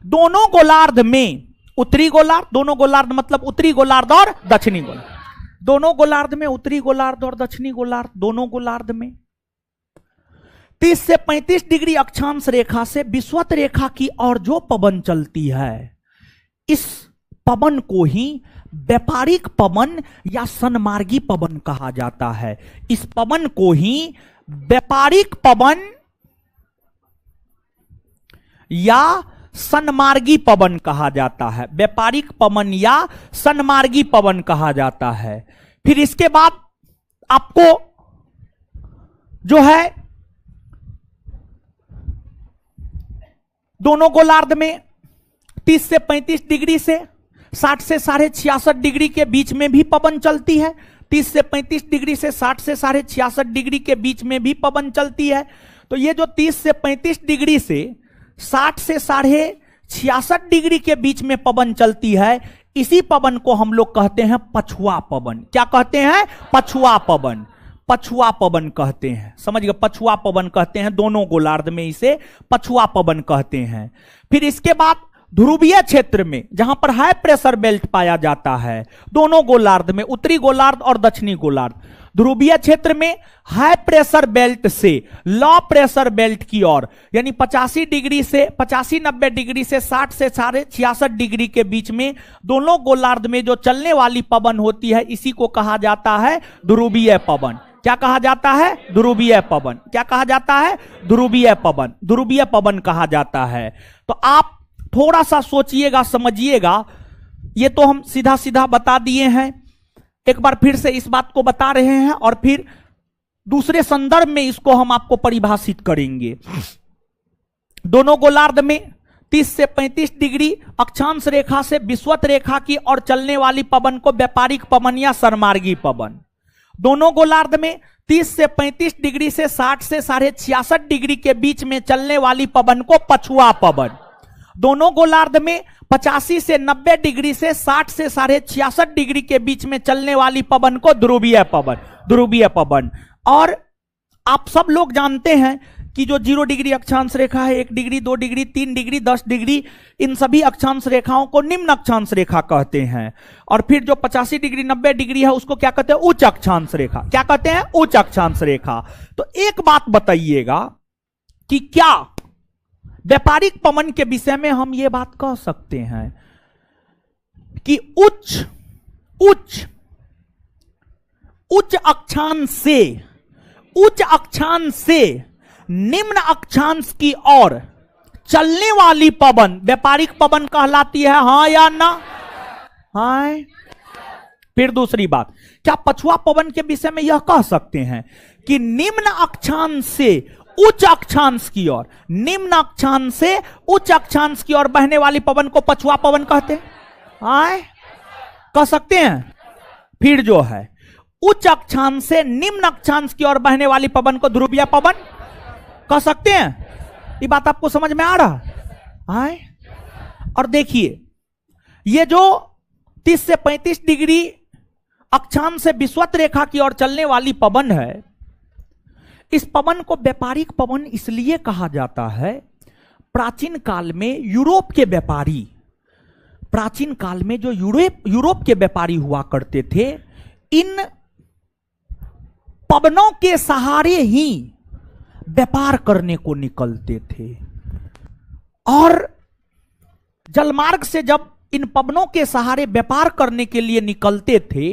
दोनों गोलार्ध में, उत्तरी गोलार्ध, दोनों गोलार्ध मतलब उत्तरी गोलार्ध और दक्षिणी गोलार्ध, दोनों गोलार्ध में, उत्तरी गोलार्ध और दक्षिणी गोलार्ध दोनों गोलार्ध में 30 से 35 डिग्री अक्षांश रेखा से विषुवत रेखा की ओर जो पवन चलती है, इस पवन को ही व्यापारिक पवन या सन्मार्गी पवन कहा जाता है। इस पवन को ही व्यापारिक पवन या सन्मार्गी पवन कहा जाता है, व्यापारिक पवन या सन्मार्गी पवन कहा जाता है। फिर इसके बाद आपको जो है दोनों गोलार्ध में 30 से 35 डिग्री से 60 से 66.5 डिग्री के बीच में भी पवन चलती है। 30 से 35 डिग्री से 60 से 66.5 डिग्री के बीच में भी पवन चलती है। तो ये जो 30 से 35 डिग्री से 60 से 66.5 डिग्री के बीच में पवन चलती है, इसी पवन को हम लोग कहते हैं पछुआ पवन। क्या कहते हैं? पछुआ पवन। पछुआ पवन कहते हैं, समझ गए? पछुआ पवन कहते हैं, दोनों गोलार्ध में इसे पछुआ पवन कहते हैं। फिर इसके बाद ध्रुवीय क्षेत्र में जहां पर हाई प्रेशर बेल्ट पाया जाता है, दोनों गोलार्ध में, उत्तरी गोलार्ध और दक्षिणी गोलार्ध, ध्रुवीय क्षेत्र में हाई प्रेशर बेल्ट से लो प्रेशर बेल्ट की ओर, यानी 85 डिग्री से 85-90 डिग्री से 60 से 66.5 डिग्री के बीच में दोनों गोलार्ध में जो चलने वाली पवन होती है, इसी को कहा जाता है ध्रुवीय पवन। क्या कहा जाता है? ध्रुवीय पवन। क्या कहा जाता है? ध्रुवीय पवन। ध्रुवीय पवन कहा जाता है। तो आप थोड़ा सा सोचिएगा, समझिएगा। ये तो हम सीधा सीधा बता दिए हैं, एक बार फिर से इस बात को बता रहे हैं और फिर दूसरे संदर्भ में इसको हम आपको परिभाषित करेंगे। दोनों गोलार्ध में 30 से 35 डिग्री अक्षांश रेखा से विषुवत रेखा की ओर चलने वाली पवन को व्यापारिक पवन या सन्मार्गी पवन। दोनों गोलार्ध में 30 से 35 डिग्री से 60 से 66.5 डिग्री के बीच में चलने वाली पवन को पछुआ पवन। दोनों गोलार्ध में 85 से 90 डिग्री से 60 से 66.5 डिग्री के बीच में चलने वाली पवन को ध्रुवीय पवन। ध्रुवीय पवन। और आप सब लोग जानते हैं कि जो 0 डिग्री अक्षांश रेखा है, 1 डिग्री, 2 डिग्री, 3 डिग्री, 10 डिग्री, इन सभी अक्षांश रेखाओं को निम्न अक्षांश रेखा कहते हैं। और फिर जो 85 डिग्री 90 डिग्री है, उसको क्या कहते हैं? उच्च अक्षांश रेखा। क्या कहते हैं? उच्च अक्षांश रेखा। तो एक बात बताइएगा कि क्या व्यापारिक पवन के विषय में हम ये बात कह सकते हैं कि उच्च अक्षांश से निम्न अक्षांश की ओर चलने वाली पवन व्यापारिक पवन कहलाती है? हां या ना? हां। फिर दूसरी बात, क्या पछुआ पवन के विषय में यह कह सकते हैं कि निम्न अक्षांश से उच्च अक्षांश की ओर, निम्न अक्षांश से उच्च अक्षांश की ओर बहने वाली पवन को पछुआ पवन कहते हैं? हां, कह सकते हैं। फिर जो है उच्च अक्षांश से निम्न अक्षांश की ओर बहने वाली पवन को ध्रुवीय पवन कह सकते हैं। ये बात आपको समझ में आ रहा है? और देखिए, ये जो 30 से 35 डिग्री अक्षांश से विषुवत रेखा की ओर चलने वाली पवन है, इस पवन को व्यापारिक पवन इसलिए कहा जाता है, प्राचीन काल में यूरोप के व्यापारी, प्राचीन काल में जो यूरोप के व्यापारी हुआ करते थे, इन पवनों के सहारे ही व्यापार करने को निकलते थे। और जलमार्ग से जब इन पवनों के सहारे व्यापार करने के लिए निकलते थे,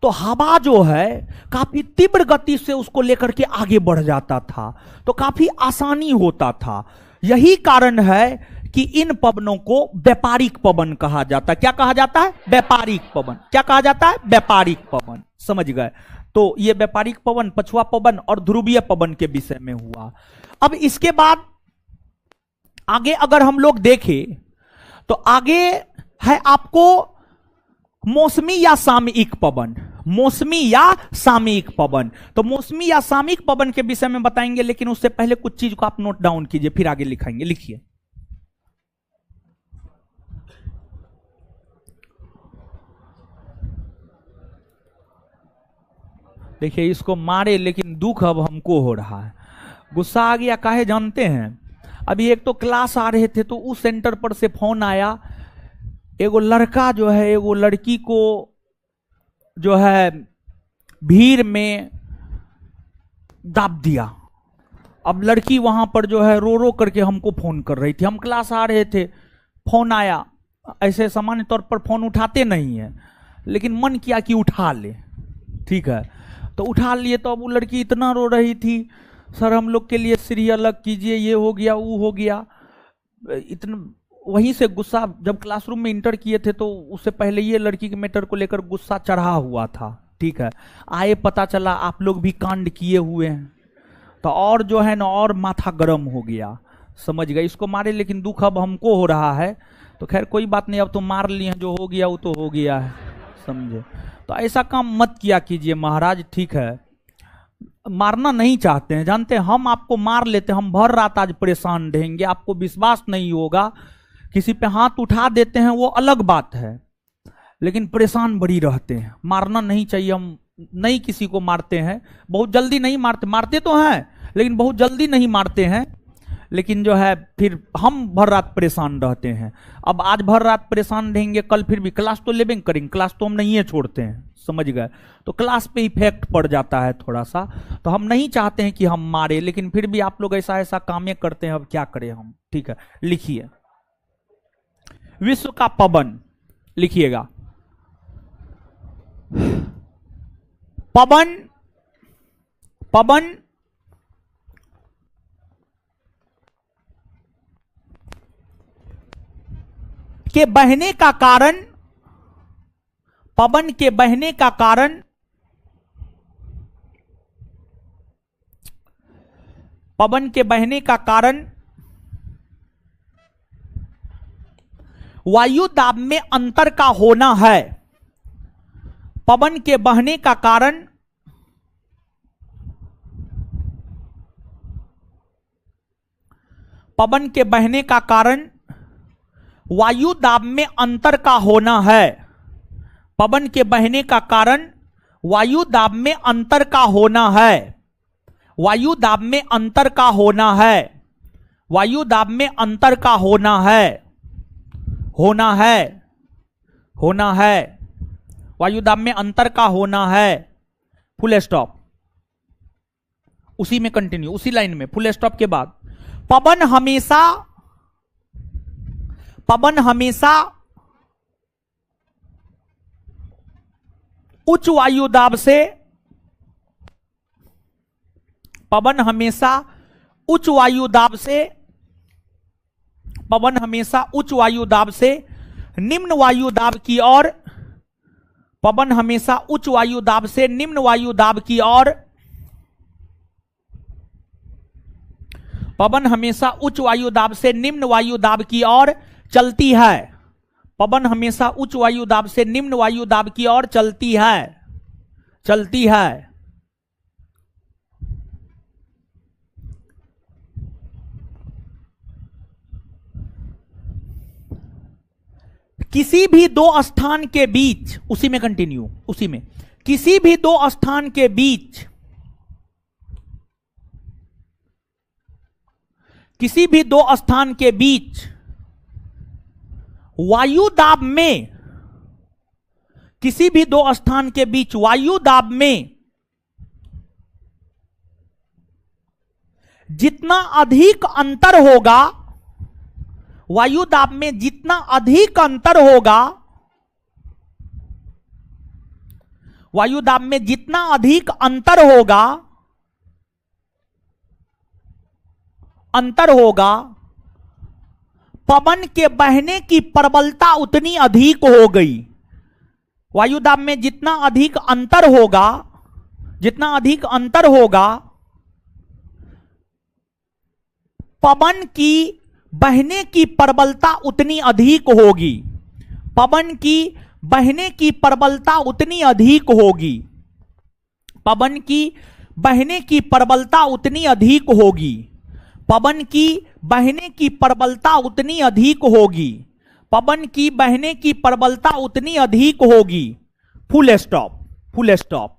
तो हवा जो है काफी तीव्र गति से उसको लेकर के आगे बढ़ जाता था, तो काफी आसानी होता था। यही कारण है कि इन पवनों को व्यापारिक पवन कहा जाता है। क्या कहा जाता है? व्यापारिक पवन। क्या कहा जाता है? व्यापारिक पवन। समझ गए? तो ये व्यापारिक पवन, पछुआ पवन और ध्रुवीय पवन के विषय में हुआ। अब इसके बाद आगे अगर हम लोग देखें तो आगे है आपको मौसमी या सामयिक पवन। मौसमी या सामयिक पवन। तो मौसमी या सामयिक पवन के विषय में बताएंगे, लेकिन उससे पहले कुछ चीज को आप नोट डाउन कीजिए, फिर आगे लिखाएंगे। लिखिए, देखिए, इसको मारे लेकिन दुख अब हमको हो रहा है। गुस्सा आ गया, काहे जानते हैं? अभी एक तो क्लास आ रहे थे, तो उस सेंटर पर से फोन आया, एगो लड़का जो है एगो लड़की को जो है भीड़ में दाब दिया। अब लड़की वहां पर जो है रो रो करके हमको फोन कर रही थी। हम क्लास आ रहे थे, फोन आया। ऐसे सामान्य तौर पर फोन उठाते नहीं है, लेकिन मन किया कि उठा ले। ठीक है, तो उठा लिए। तो अब वो लड़की इतना रो रही थी, सर हम लोग के लिए सीढ़ी अलग कीजिए, ये हो गया वो हो गया। इतना वहीं से गुस्सा, जब क्लासरूम में इंटर किए थे तो उससे पहले ये लड़की के मैटर को लेकर गुस्सा चढ़ा हुआ था, ठीक है। आए पता चला आप लोग भी कांड किए हुए हैं, तो और जो है ना और माथा गर्म हो गया, समझ गए। इसको मारे लेकिन दुख अब हमको हो रहा है, तो खैर कोई बात नहीं, अब तो मार लिए हैं, जो हो गया वो तो हो गया है, समझे। तो ऐसा काम मत किया कीजिए महाराज, ठीक है। मारना नहीं चाहते हैं, जानते हैं, हम आपको मार लेते, हम भर रात आज परेशान रहेंगे, आपको विश्वास नहीं होगा, किसी पे हाथ उठा देते हैं वो अलग बात है, लेकिन परेशान बड़ी रहते हैं। मारना नहीं चाहिए, हम नहीं किसी को मारते हैं, बहुत जल्दी नहीं मारते, मारते तो हैं लेकिन बहुत जल्दी नहीं मारते हैं, लेकिन जो है फिर हम भर रात परेशान रहते हैं। अब आज भर रात परेशान रहेंगे, कल फिर भी क्लास तो लेबे करेंगे, क्लास तो हम नहीं छोड़ते हैं, समझ गए। तो क्लास पे इफेक्ट पड़ जाता है थोड़ा सा, तो हम नहीं चाहते हैं कि हम मारे, लेकिन फिर भी आप लोग ऐसा ऐसा कामें करते हैं, अब क्या करें हम, ठीक है। लिखिए विश्व का पवन, लिखिएगा पवन, पवन के बहने का कारण, पवन के बहने का कारण, पवन के बहने का कारण वायु दाब में अंतर का होना है। पवन के बहने का कारण पवन के बहने का कारण वायु दाब में अंतर का होना है। पवन के बहने का कारण वायु दाब में अंतर का होना है। वायु दाब में अंतर का होना है। वायु दाब में अंतर का होना है। होना है, होना है, वायु दाब में अंतर का होना है। फुल स्टॉप, उसी में कंटिन्यू, उसी लाइन में फुल स्टॉप के बाद पवन हमेशा, पवन हमेशा उच्च वायु दाब से, पवन हमेशा उच्च वायु दाब से, पवन हमेशा उच्च वायु दाब से निम्न वायु दाब की ओर, पवन हमेशा उच्च वायु दाब से निम्न वायु दाब की ओर, पवन हमेशा उच्च वायु दाब से निम्न वायु दाब की ओर चलती है। पवन हमेशा उच्च वायु दाब से निम्न वायु दाब की ओर चलती है, चलती है। किसी भी दो स्थान के बीच, उसी में कंटिन्यू, उसी में, किसी भी दो स्थान के बीच, किसी भी दो स्थान के बीच वायु दाब में, किसी भी दो स्थान के बीच वायु दाब में जितना अधिक अंतर होगा, वायु दाब में जितना अधिक अंतर होगा, वायु दाब में जितना अधिक अंतर होगा, अंतर होगा, पवन के बहने की प्रबलता उतनी अधिक हो गई। वायु दाब में जितना अधिक अंतर होगा, जितना अधिक अंतर होगा, पवन की बहने की प्रबलता उतनी अधिक होगी। पवन की बहने की प्रबलता उतनी अधिक होगी। पवन की बहने की प्रबलता उतनी अधिक होगी। पवन की बहने की प्रबलता उतनी अधिक होगी। पवन की बहने की प्रबलता उतनी अधिक होगी। Full stop, full stop.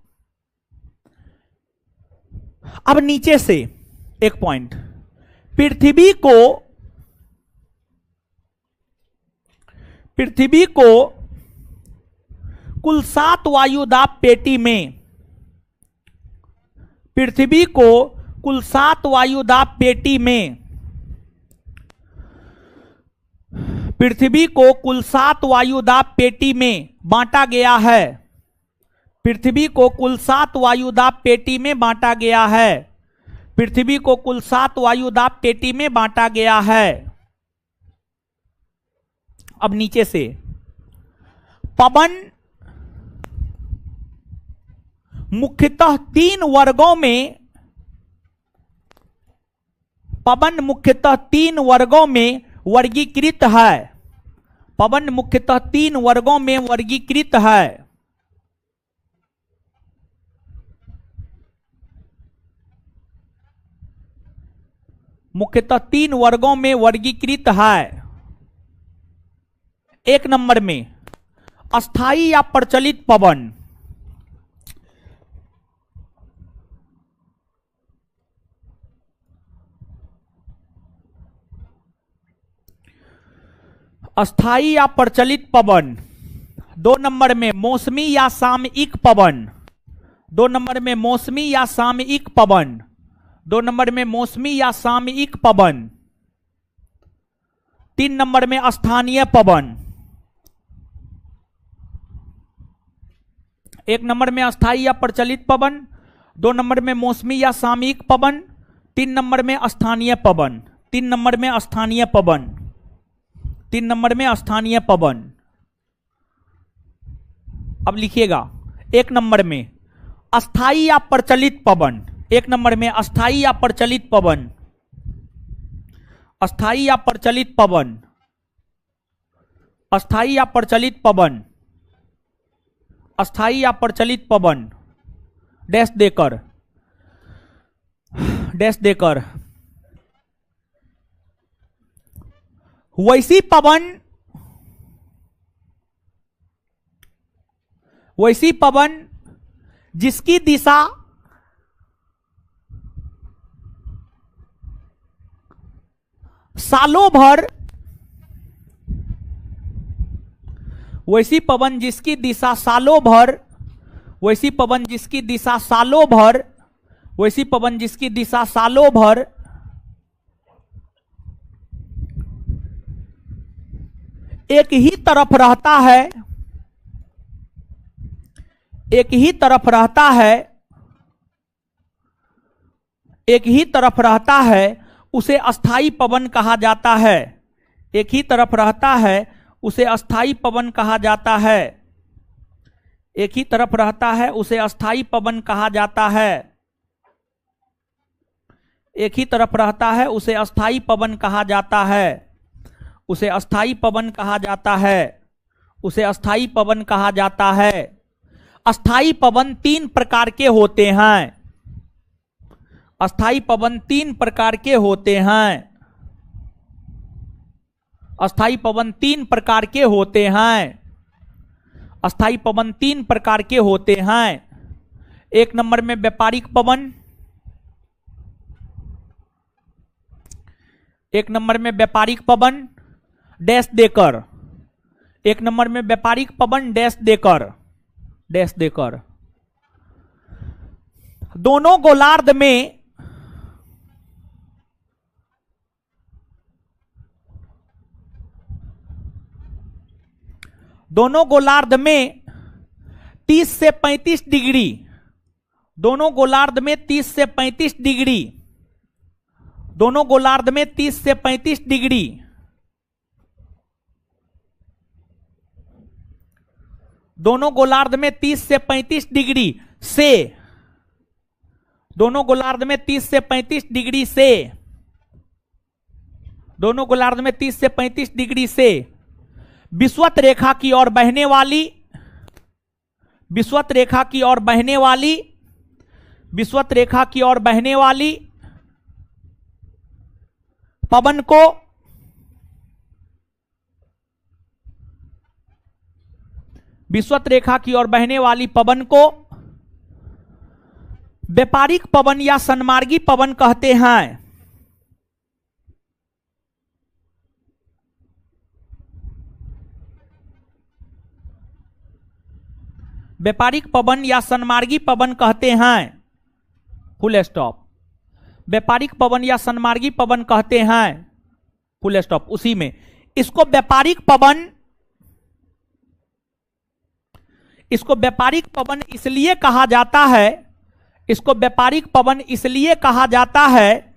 अब नीचे से एक पॉइंट, पृथ्वी को, पृथ्वी को कुल 7 वायुदाब पेटी में, पृथ्वी को कुल 7 वायुदाब पेटी में, पृथ्वी को कुल 7 वायुदाब पेटी में बांटा गया है। पृथ्वी को कुल 7 वायुदाब पेटी में बांटा गया है। पृथ्वी को कुल 7 वायुदाब पेटी में बांटा गया है। अब नीचे से पवन मुख्यतः तीन वर्गों में, पवन मुख्यतः तीन वर्गों में वर्गीकृत है। पवन मुख्यतः तीन वर्गों में वर्गीकृत है। मुख्यतः तीन वर्गों में वर्गीकृत है। एक नंबर में अस्थाई या प्रचलित पवन, अस्थाई या प्रचलित पवन। दो नंबर में मौसमी या सामयिक पवन। दो नंबर में मौसमी या सामयिक पवन। दो नंबर में मौसमी या सामयिक पवन। तीन नंबर में स्थानीय पवन। एक नंबर में अस्थाई या प्रचलित पवन, दो नंबर में मौसमी या सामयिक पवन, तीन नंबर में स्थानीय पवन। तीन नंबर में स्थानीय पवन। तीन नंबर में स्थानीय पवन। अब लिखिएगा, एक नंबर में अस्थाई या प्रचलित पवन। एक नंबर में अस्थाई या प्रचलित पवन। अस्थाई या प्रचलित पवन। अस्थाई या प्रचलित पवन। अस्थाई या प्रचलित पवन। डैश देकर, डैश देकर। वैसी पवन, वैसी पवन जिसकी दिशा सालों भर, वैसी पवन जिसकी दिशा सालों भर, वैसी पवन जिसकी दिशा सालों भर, वैसी पवन जिसकी दिशा सालों भर एक ही तरफ रहता है, एक ही तरफ रहता है, एक ही तरफ रहता है, उसे अस्थाई पवन कहा जाता है। एक ही तरफ रहता है, उसे अस्थाई पवन कहा जाता है। एक ही तरफ रहता है, उसे अस्थाई पवन कहा जाता है। एक ही तरफ रहता है, उसे अस्थाई पवन कहा जाता है। उसे अस्थाई पवन कहा जाता है। उसे अस्थाई पवन कहा जाता है। अस्थाई पवन तीन प्रकार के होते हैं। अस्थाई पवन तीन प्रकार के होते हैं। अस्थाई पवन तीन प्रकार के होते हैं। अस्थाई पवन तीन प्रकार के होते हैं। एक नंबर में व्यापारिक पवन। एक नंबर में व्यापारिक पवन डैश देकर। एक नंबर में व्यापारिक पवन डैश देकर, डैश देकर। दोनों गोलार्ध में दोनों गोलार्ध में 30 से 35 डिग्री, दोनों गोलार्ध में 30 से 35 डिग्री, दोनों गोलार्ध में 30 से 35 डिग्री दोनों गोलार्ध में 30 से 35 डिग्री से, दोनों गोलार्ध में 30 से 35 डिग्री से, दोनों गोलार्ध में 30 से 35 डिग्री से विषुवत रेखा की ओर बहने वाली, विषुवत रेखा की ओर बहने वाली, विषुवत रेखा की ओर बहने वाली पवन को विषुवत रेखा की ओर बहने वाली पवन को व्यापारिक पवन या सन्मार्गी पवन कहते हैं। व्यापारिक पवन या सन्मार्गी पवन कहते हैं। Full stop. व्यापारिक पवन या सन्मार्गी पवन कहते हैं। Full stop. उसी में इसको व्यापारिक पवन, इसको व्यापारिक पवन इसलिए कहा जाता है, इसको व्यापारिक पवन इसलिए कहा जाता है,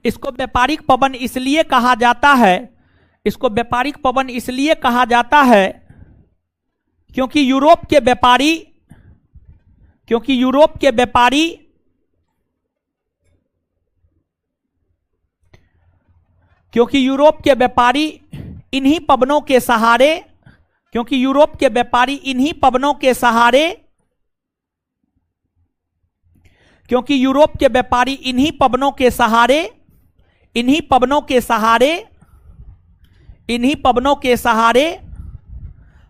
इसको व्यापारिक पवन इसलिए कहा जाता है, इसको व्यापारिक पवन इसलिए कहा जाता है क्योंकि यूरोप के व्यापारी, क्योंकि यूरोप के व्यापारी क्योंकि यूरोप के व्यापारी इन्हीं पवनों के सहारे, क्योंकि यूरोप के व्यापारी इन्हीं पवनों के सहारे, क्योंकि यूरोप के व्यापारी इन्हीं पवनों के सहारे, इन्हीं पवनों के सहारे, इन्हीं पवनों के सहारे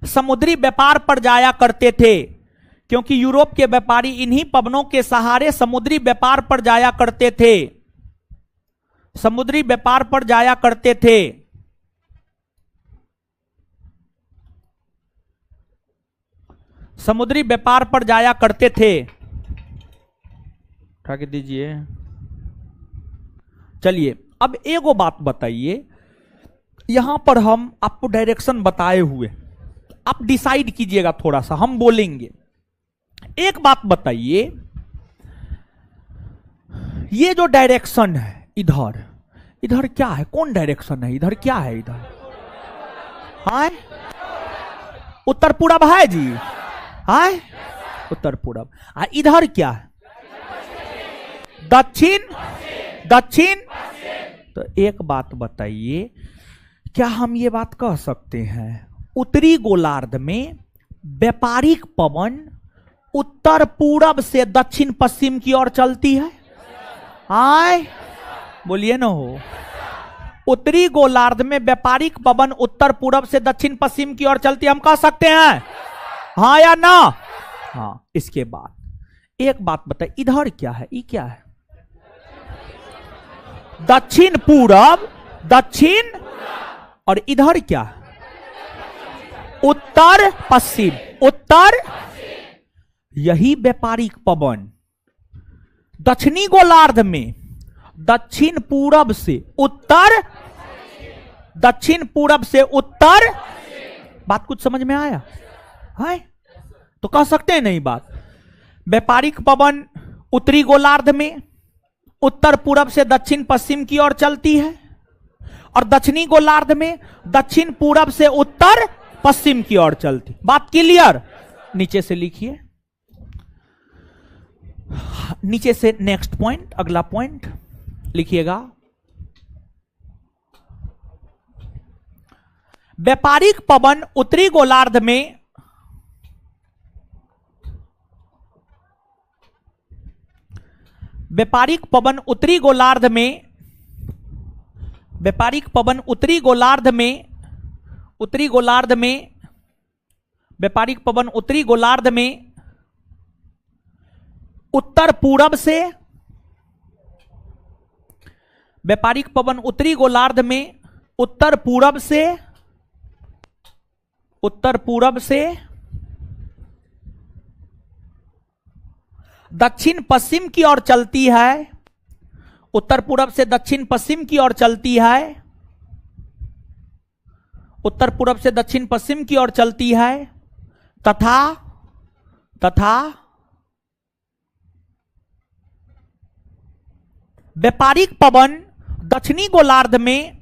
समुद्री व्यापार पर जाया करते थे, क्योंकि यूरोप के व्यापारी इन्हीं पवनों के सहारे समुद्री व्यापार पर जाया करते थे, समुद्री व्यापार पर जाया करते थे। समुद्री व्यापार पर जाया करते थे। उठा के दीजिए। चलिए अब एगो बात बताइए, यहां पर हम आपको डायरेक्शन बताए हुए, आप डिसाइड कीजिएगा, थोड़ा सा हम बोलेंगे। एक बात बताइए, ये जो डायरेक्शन है इधर, इधर क्या है? कौन डायरेक्शन है इधर? क्या है इधर? हाँ, उत्तर पूरब है जी। हाँ, उत्तर पूरब। इधर क्या है? दक्षिण। दक्षिण। तो एक बात बताइए, क्या हम ये बात कह सकते हैं उत्तरी गोलार्ध में व्यापारिक पवन उत्तर पूरब से दक्षिण पश्चिम की ओर चलती है? आए बोलिए ना हो। उत्तरी गोलार्ध में व्यापारिक पवन उत्तर पूरब से दक्षिण पश्चिम की ओर चलती है, हम कह सकते हैं हाँ या ना? हाँ। इसके बाद एक बात बताइए, इधर क्या है? ये क्या है? दक्षिण पूरब, दक्षिण। और इधर क्या है? उत्तर पश्चिम, उत्तर। यही व्यापारिक पवन दक्षिणी गोलार्ध में दक्षिण पूरब से उत्तर, दक्षिण पूरब से उत्तर। बात कुछ समझ में आया है? तो कह सकते हैं नहीं बात। व्यापारिक पवन उत्तरी गोलार्ध में उत्तर पूरब से दक्षिण पश्चिम की ओर चलती है, और दक्षिणी गोलार्ध में दक्षिण पूरब से उत्तर पश्चिम की ओर चलती। बात क्लियर? नीचे से लिखिए, नीचे से नेक्स्ट पॉइंट, अगला पॉइंट लिखिएगा। व्यापारिक पवन उत्तरी गोलार्ध में व्यापारिक पवन उत्तरी गोलार्ध में व्यापारिक पवन उत्तरी गोलार्ध में उत्तरी गोलार्ध में व्यापारिक पवन उत्तरी गोलार्ध में उत्तर पूरब से व्यापारिक पवन उत्तरी गोलार्ध में उत्तर पूरब से दक्षिण पश्चिम की ओर चलती है, उत्तर पूरब से दक्षिण पश्चिम की ओर चलती है, उत्तर पूरब से दक्षिण पश्चिम की ओर चलती है, तथा व्यापारिक पवन दक्षिणी गोलार्ध में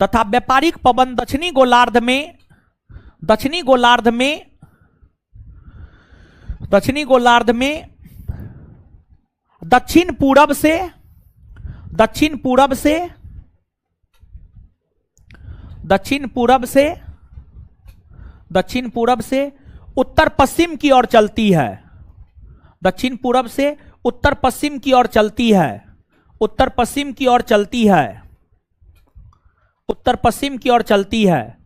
तथा व्यापारिक पवन दक्षिणी गोलार्ध में दक्षिणी गोलार्ध में दक्षिणी गोलार्ध में दक्षिण पूरब से दक्षिण पूरब से दक्षिण पूरब से दक्षिण पूरब से उत्तर पश्चिम की ओर चलती है, दक्षिण पूरब से उत्तर पश्चिम की ओर चलती है, उत्तर पश्चिम की ओर चलती है, उत्तर पश्चिम की ओर चलती है,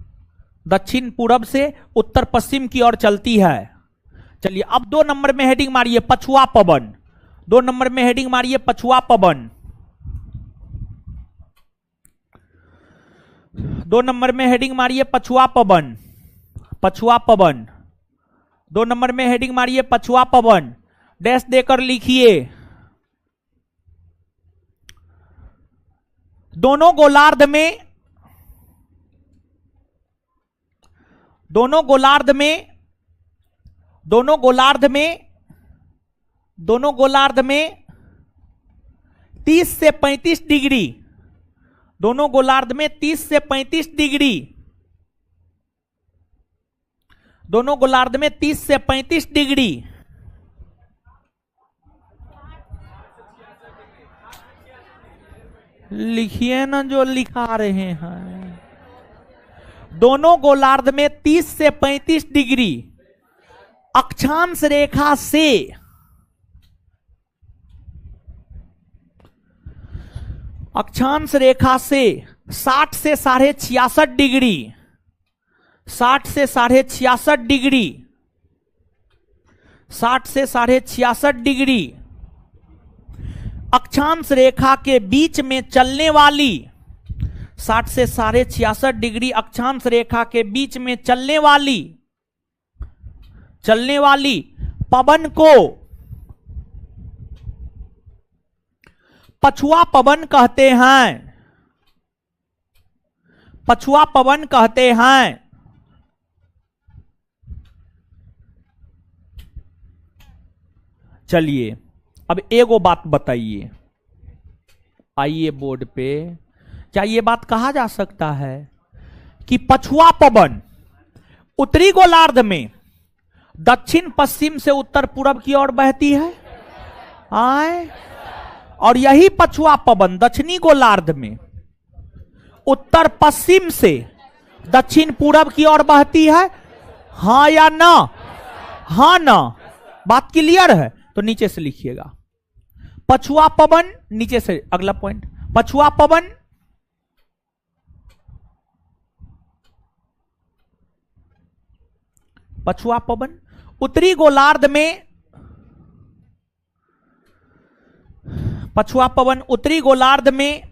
दक्षिण पूरब से उत्तर पश्चिम की ओर चलती है। चलिए अब 2 नंबर में हेडिंग मारिए पछुआ पवन, 2 नंबर में हेडिंग मारिए पछुआ पवन, 2 नंबर में हेडिंग मारिए पछुआ पवन, पछुआ पवन, 2 नंबर में हेडिंग मारिए पछुआ पवन, डैश देकर लिखिए। दोनों गोलार्ध में दोनों गोलार्ध में दोनों गोलार्ध में दोनों गोलार्ध में 30 से 35 डिग्री, दोनों गोलार्ध में 30 से 35 डिग्री, दोनों गोलार्ध में 30 से 35 डिग्री, लिखिए ना जो लिखा रहे हैं। दोनों गोलार्ध में 30 से 35 डिग्री अक्षांश रेखा से अक्षांश रेखा से 60 से 66.5 डिग्री, 60 से 66.5 डिग्री, 60 से 66.5 डिग्री अक्षांश रेखा के बीच में चलने वाली, 60 से 66.5 डिग्री अक्षांश रेखा के बीच में चलने वाली पवन को पछुआ पवन कहते हैं, पछुआ पवन कहते हैं। चलिए अब एगो बात बताइए, आइए बोर्ड पे, क्या यह बात कहा जा सकता है कि पछुआ पवन उत्तरी गोलार्ध में दक्षिण पश्चिम से उत्तर पूर्व की ओर बहती है? आए, और यही पछुआ पवन दक्षिणी गोलार्ध में उत्तर पश्चिम से दक्षिण पूर्व की ओर बहती है? हां या ना? हां ना? बात क्लियर है? तो नीचे से लिखिएगा पछुआ पवन, नीचे से अगला पॉइंट, पछुआ पवन पछुआ पवन उत्तरी गोलार्ध में, पछुआ पवन उत्तरी गोलार्ध में,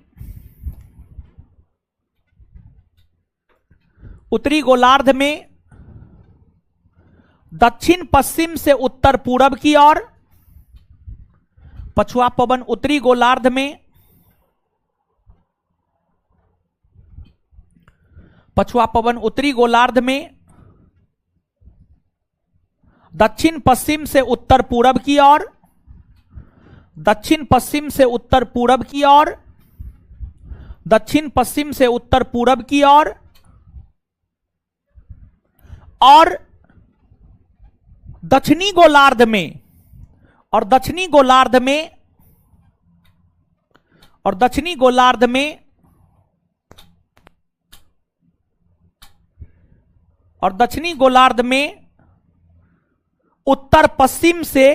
उत्तरी गोलार्ध में दक्षिण पश्चिम से उत्तर पूर्व की ओर, पछुआ पवन उत्तरी गोलार्ध में, पछुआ पवन उत्तरी गोलार्ध में दक्षिण पश्चिम से उत्तर पूर्व की ओर, दक्षिण पश्चिम से उत्तर पूर्व की ओर, दक्षिण पश्चिम से उत्तर पूर्व की ओर, और दक्षिणी गोलार्ध में, और दक्षिणी गोलार्ध में, और दक्षिणी गोलार्ध में, और दक्षिणी गोलार्ध में उत्तर पश्चिम से,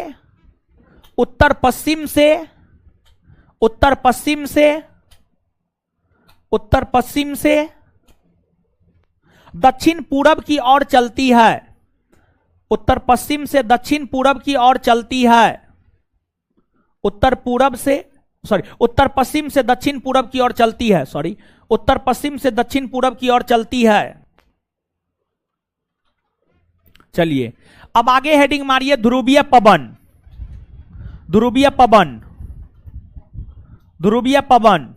उत्तर पश्चिम से, उत्तर पश्चिम से, उत्तर पश्चिम से दक्षिण पूर्व की ओर चलती है, उत्तर पश्चिम से दक्षिण पूर्व की ओर चलती है, उत्तर पूर्व से, उत्तर पश्चिम से दक्षिण पूर्व की ओर चलती है, उत्तर पश्चिम से दक्षिण पूर्व की ओर चलती है। चलिए अब आगे हेडिंग मारिए ध्रुवीय पवन, ध्रुवीय पवन, ध्रुवीय पवन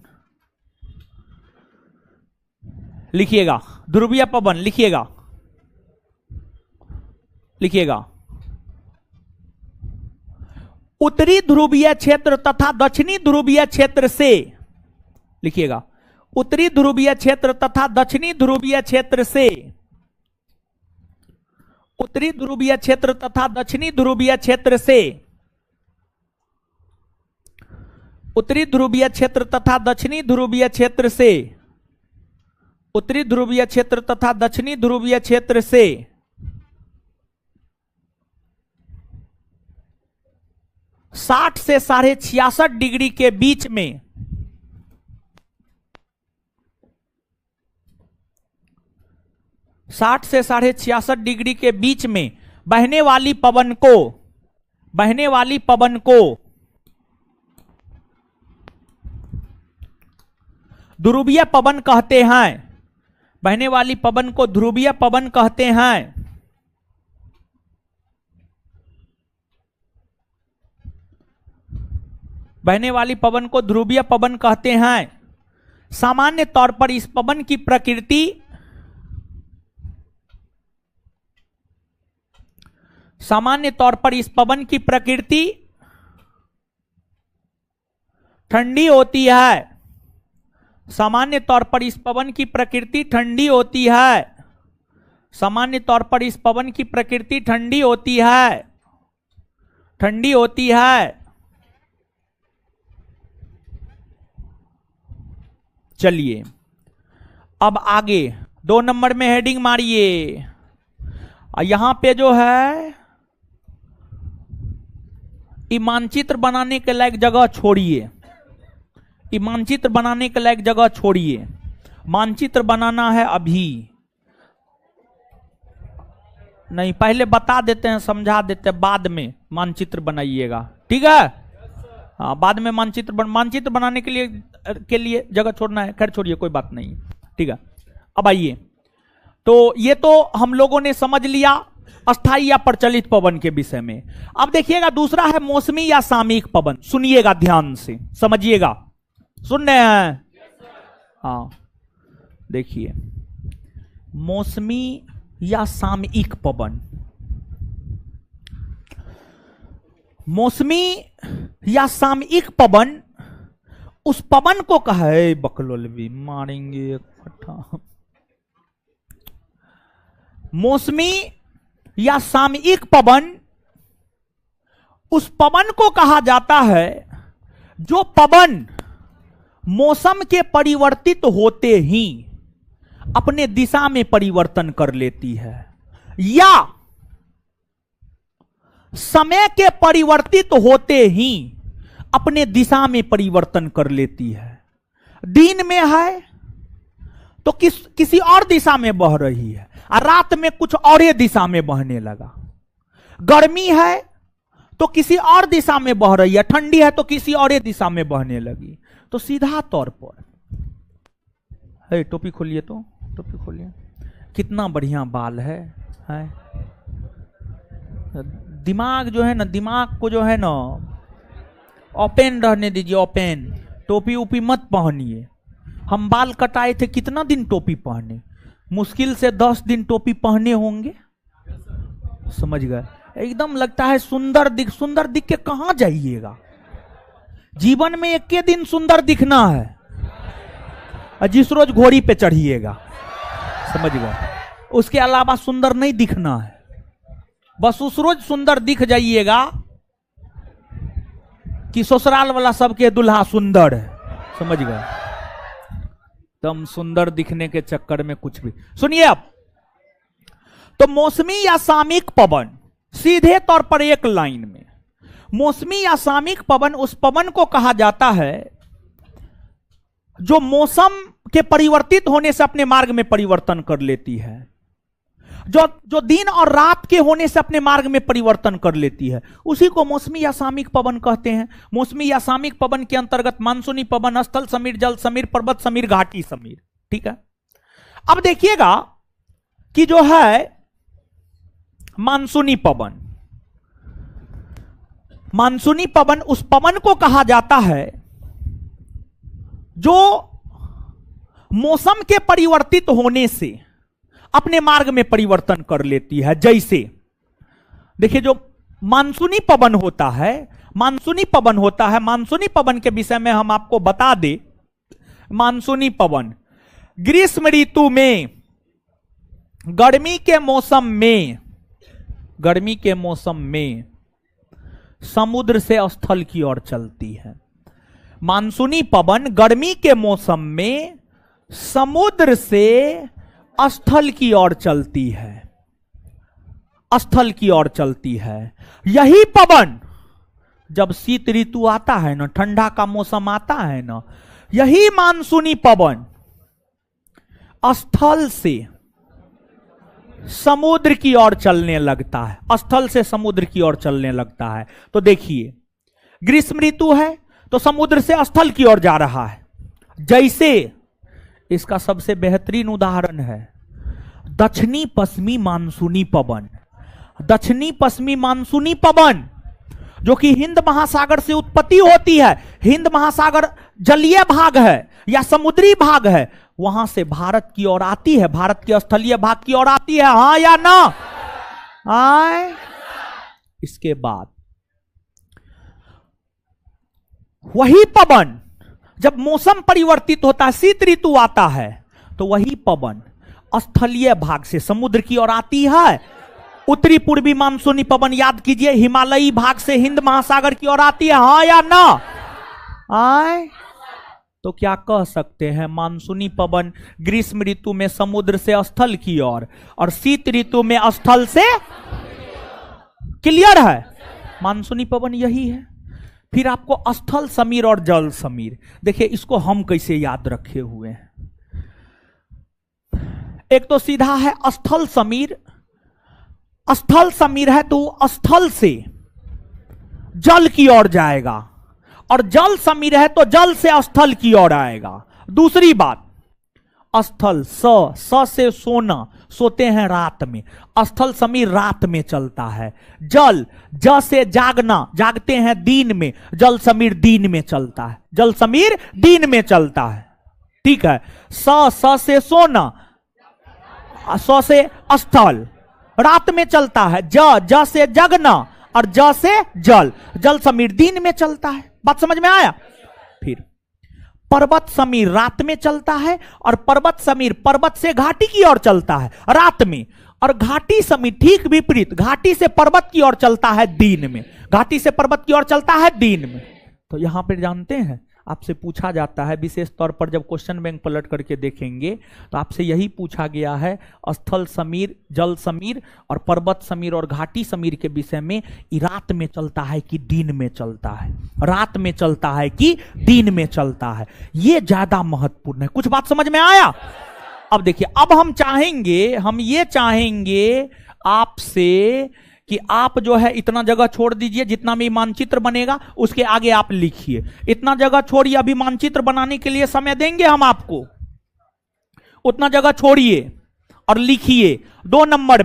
लिखिएगा, ध्रुवीय पवन लिखिएगा, लिखिएगा उत्तरी ध्रुवीय क्षेत्र तथा दक्षिणी ध्रुवीय क्षेत्र से, लिखिएगा उत्तरी ध्रुवीय क्षेत्र तथा दक्षिणी ध्रुवीय क्षेत्र से, उत्तरी ध्रुवीय क्षेत्र तथा दक्षिणी ध्रुवीय क्षेत्र से, उत्तरी ध्रुवीय क्षेत्र तथा दक्षिणी ध्रुवीय क्षेत्र से, उत्तरी ध्रुवीय क्षेत्र तथा दक्षिणी ध्रुवीय क्षेत्र से 60 से 66.5 डिग्री के बीच में, 60 से 66.5 डिग्री के बीच में बहने वाली पवन को, बहने वाली पवन को ध्रुवीय पवन कहते हैं, बहने वाली पवन को ध्रुवीय पवन कहते हैं। बहने वाली पवन को ध्रुवीय पवन कहते हैं। सामान्य तौर पर इस पवन की प्रकृति सामान्य तौर पर इस पवन की प्रकृति ठंडी होती है। सामान्य तौर पर इस पवन की प्रकृति ठंडी होती है। सामान्य तौर पर इस पवन की प्रकृति ठंडी होती है, ठंडी होती है। चलिए अब आगे 2 नंबर में हेडिंग मारिए। यहां पे जो है ये मानचित्र बनाने के लायक जगह छोड़िए, ये मानचित्र बनाने के लायक जगह छोड़िए। मानचित्र बनाना है अभी नहीं, पहले बता देते हैं, समझा देते हैं, बाद में मानचित्र बनाइएगा, ठीक है। हाँ, बाद में मानचित्र बनाने के लिए जगह छोड़ना है। खैर छोड़िए, कोई बात नहीं, ठीक है। अब आइए, तो ये तो हम लोगों ने समझ लिया अस्थायी या प्रचलित पवन के विषय में। अब देखिएगा दूसरा है मौसमी या सामयिक पवन। सुनिएगा ध्यान से, समझिएगा, सुन रहे हैं? हाँ देखिए, मौसमी या सामयिक पवन। मौसमी या सामयिक पवन उस पवन को कहा है, बकलोलवी मारेंगे फटा। मौसमी या सामयिक पवन उस पवन को कहा जाता है जो पवन मौसम के परिवर्तित होते ही अपने दिशा में परिवर्तन कर लेती है, या समय के परिवर्तित होते ही अपने दिशा में परिवर्तन कर लेती है। दिन में है तो किसी और दिशा में बह रही है, और रात में कुछ और दिशा में बहने लगा। गर्मी है तो किसी और दिशा में बह रही है, ठंडी है तो किसी और दिशा में बहने लगी। तो सीधा तौर पर है, टोपी खोलिए, तो टोपी खोलिए, कितना बढ़िया बाल है। दिमाग जो है ना, दिमाग को जो है ना ओपन रहने दीजिए, ओपन। टोपी उपी मत पहनिए। हम बाल कटाए थे, कितना दिन टोपी पहने? मुश्किल से 10 दिन टोपी पहने होंगे, समझ गए? एकदम लगता है सुंदर दिख के कहां जाइएगा? जीवन में एक के दिन सुंदर दिखना है, और जिस रोज घोड़ी पे चढ़िएगा, समझ गए? उसके अलावा सुंदर नहीं दिखना है। बस उस रोज सुंदर दिख जाइएगा कि ससुराल वाला सबके दुल्हा सुंदर है, समझ गए? तुम सुंदर दिखने के चक्कर में कुछ भी। सुनिए अब, तो मौसमी या सामयिक पवन, सीधे तौर पर एक लाइन में, मौसमी या सामयिक पवन उस पवन को कहा जाता है जो मौसम के परिवर्तित होने से अपने मार्ग में परिवर्तन कर लेती है, जो दिन और रात के होने से अपने मार्ग में परिवर्तन कर लेती है, उसी को मौसमी या सामयिक पवन कहते हैं। मौसमी या सामयिक पवन के अंतर्गत मानसूनी पवन, स्थल समीर, जल समीर, पर्वत समीर, घाटी समीर, ठीक है। अब देखिएगा कि जो है मानसूनी पवन, मानसूनी पवन उस पवन को कहा जाता है जो मौसम के परिवर्तित होने से अपने मार्ग में परिवर्तन कर लेती है। जैसे देखिए, जो मानसूनी पवन होता है, मानसूनी पवन के विषय में हम आपको बता दें। मानसूनी पवन ग्रीष्म ऋतु में, गर्मी के मौसम में समुद्र से स्थल की ओर चलती है। मानसूनी पवन गर्मी के मौसम में समुद्र से स्थल की ओर चलती है, स्थल की ओर चलती है। यही पवन जब शीत ऋतु आता है ना, ठंडा का मौसम आता है ना, यही मानसूनी पवन स्थल से समुद्र की ओर चलने लगता है, स्थल से समुद्र की ओर चलने लगता है। तो देखिए, ग्रीष्म ऋतु है तो समुद्र से स्थल की ओर जा रहा है। जैसे इसका सबसे बेहतरीन उदाहरण है दक्षिणी पश्चिमी मानसूनी पवन। दक्षिणी पश्चिमी मानसूनी पवन जो कि हिंद महासागर से उत्पत्ति होती है, हिंद महासागर जलीय भाग है या समुद्री भाग है, वहां से भारत की ओर आती है, भारत के स्थलीय भाग की ओर आती है, हां या ना? आए। इसके बाद वही पवन जब मौसम परिवर्तित होता है, शीत ऋतु आता है, तो वही पवन स्थलीय भाग से समुद्र की ओर आती है। उत्तरी पूर्वी मानसूनी पवन याद कीजिए, हिमालयी भाग से हिंद महासागर की ओर आती है, हाँ या ना? आए तो क्या कह सकते हैं, मानसूनी पवन ग्रीष्म ऋतु में समुद्र से स्थल की ओर और शीत ऋतु में स्थल से। क्लियर है? मानसूनी पवन यही है। फिर आपको स्थल समीर और जल समीर, देखिए इसको हम कैसे याद रखे हुए हैं। एक तो सीधा है स्थल समीर। स्थल समीर है तो स्थल से जल की ओर जाएगा, और जल समीर है तो जल से स्थल की ओर आएगा। दूसरी बात, स्थल स से सोना, सोते हैं रात में, स्थल समीर रात में चलता है। जल ज से जागना, जागते हैं दिन में, जल समीर दिन में चलता है, जल समीर दिन में चलता है। ठीक है, स से सोना, स से स्थल रात में चलता है, ज से जगना और ज से जल, जल समीर दिन में चलता है। बात समझ में आया? फिर पर्वत समीर रात में चलता है, और पर्वत समीर पर्वत से घाटी की ओर चलता है रात में, और घाटी समीर ठीक विपरीत, घाटी से पर्वत की ओर चलता है दिन में, घाटी से पर्वत की ओर चलता है दिन में। तो यहां पर जानते हैं, आपसे पूछा जाता है विशेष तौर पर, जब क्वेश्चन बैंक पलट करके देखेंगे तो आपसे यही पूछा गया है, स्थल समीर, जल समीर और पर्वत समीर और घाटी समीर के विषय में, रात में चलता है कि दिन में चलता है, रात में चलता है कि दिन में चलता है। यह ज्यादा महत्वपूर्ण है। कुछ बात समझ में आया? अब देखिए, अब हम ये चाहेंगे आपसे कि आप जो है इतना जगह छोड़ दीजिए, जितना भी मानचित्र बनेगा उसके आगे आप लिखिए। इतना जगह छोड़िए, अभी मानचित्र बनाने के लिए समय देंगे हम आपको, उतना जगह छोड़िए और लिखिए 2 नंबर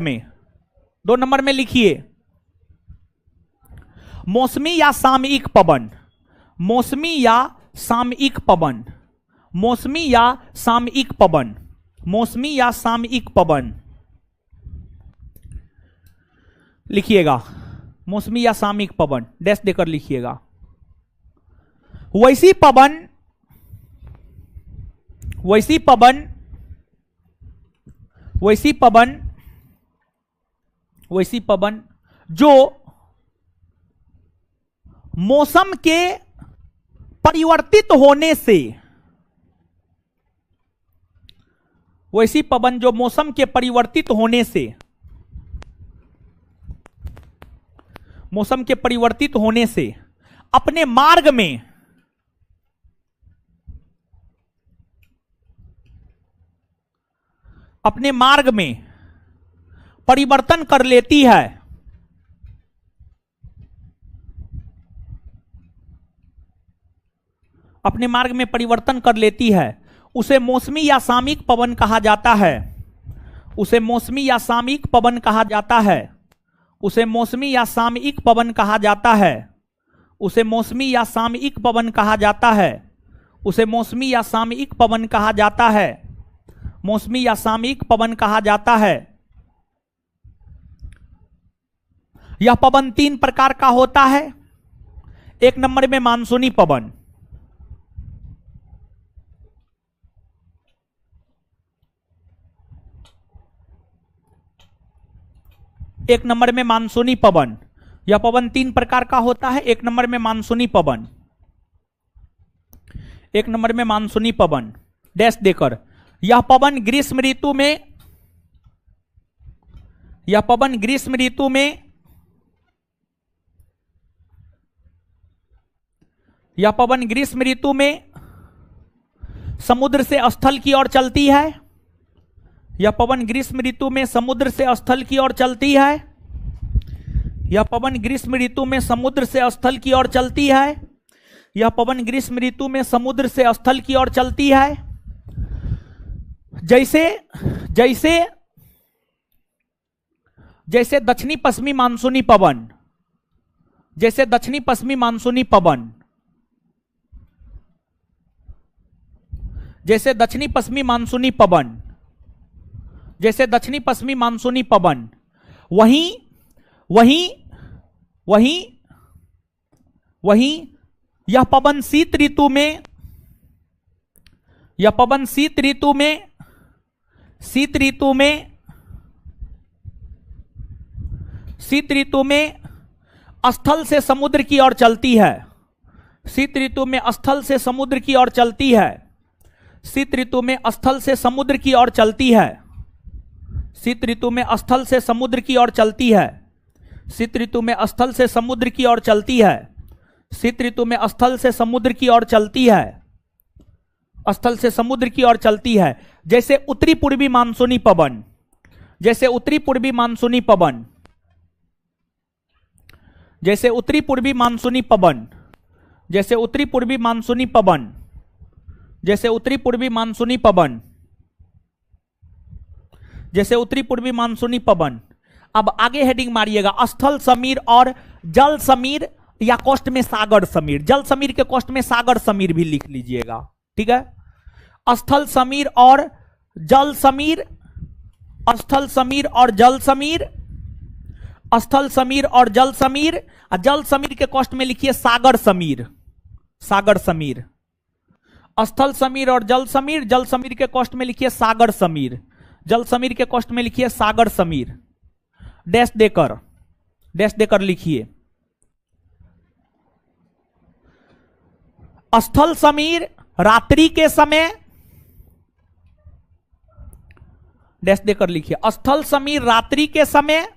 में लिखिए, मौसमी या सामयिक पवन, मौसमी या सामयिक पवन, मौसमी या सामयिक पवन, मौसमी या सामयिक पवन लिखिएगा, मौसमी या सामयिक पवन डैश देकर लिखिएगा। वैसी पवन, वैसी पवन, वैसी पवन, वैसी पवन जो मौसम के परिवर्तित होने से, वैसी पवन जो मौसम के परिवर्तित होने से, मौसम के परिवर्तित होने से अपने मार्ग में परिवर्तन कर लेती है, अपने मार्ग में परिवर्तन कर लेती है, उसे मौसमी या सामयिक पवन कहा जाता है, उसे मौसमी या सामयिक पवन कहा जाता है, उसे मौसमी या सामयिक पवन कहा जाता है, उसे मौसमी या सामयिक पवन कहा जाता है, उसे मौसमी या सामयिक पवन कहा जाता है, मौसमी या सामयिक पवन कहा जाता है। यह पवन 3 प्रकार का होता है। 1 नंबर में मानसूनी पवन, एक नंबर में मानसूनी पवन, यह पवन 3 प्रकार का होता है। 1 नंबर में मानसूनी पवन, 1 नंबर में मानसूनी पवन डैश देकर, यह पवन ग्रीष्म ऋतु में, यह पवन ग्रीष्म ऋतु में, यह पवन ग्रीष्म ऋतु में समुद्र से स्थल की ओर चलती है, यह पवन ग्रीष्म ऋतु में समुद्र से स्थल की ओर चलती है, यह पवन ग्रीष्म ऋतु में समुद्र से स्थल की ओर चलती है, यह पवन ग्रीष्म ऋतु में समुद्र से स्थल की ओर चलती है। जैसे जैसे जैसे दक्षिणी पश्चिमी मानसूनी पवन, जैसे दक्षिणी पश्चिमी मानसूनी पवन, जैसे दक्षिणी पश्चिमी मानसूनी पवन, जैसे दक्षिणी पश्चिमी मानसूनी पवन, वहीं यह पवन शीत ऋतु में, यह पवन शीत ऋतु में, शीत ऋतु में, शीत ऋतु में स्थल से समुद्र की ओर चलती है। शीत ऋतु में स्थल से समुद्र की ओर चलती है। शीत ऋतु में स्थल से समुद्र की ओर चलती है। शीत ऋतु में स्थल से समुद्र की ओर चलती है। शीत ऋतु में स्थल से समुद्र की ओर चलती है। शीत ऋतु में स्थल से समुद्र की ओर चलती है। स्थल से समुद्र की ओर चलती है। जैसे उत्तरी पूर्वी मानसूनी पवन, जैसे उत्तरी पूर्वी मानसूनी पवन, जैसे उत्तरी पूर्वी मानसूनी पवन, जैसे उत्तरी पूर्वी मानसूनी पवन, जैसे उत्तरी पूर्वी मानसूनी पवन, जैसे उत्तरी पूर्वी मानसूनी पवन। अब आगे हेडिंग मारिएगा, स्थल समीर और जल समीर, या कोष्ट में सागर समीर। जल समीर के कोष्ट में सागर समीर भी लिख लीजिएगा, ठीक है। स्थल समीर और जल समीर, स्थल समीर और जल समीर, स्थल समीर और जल समीर। जल समीर के कोष्ट में लिखिए सागर समीर, सागर समीर। स्थल समीर और जल समीर, जल समीर के कोष्ट में लिखिए सागर समीर, जल समीर के कोष्ट में लिखिए सागर समीर। डैश देकर लिखिए। स्थल समीर रात्रि के समय, डैश देकर लिखिए। स्थल समीर रात्रि के समय,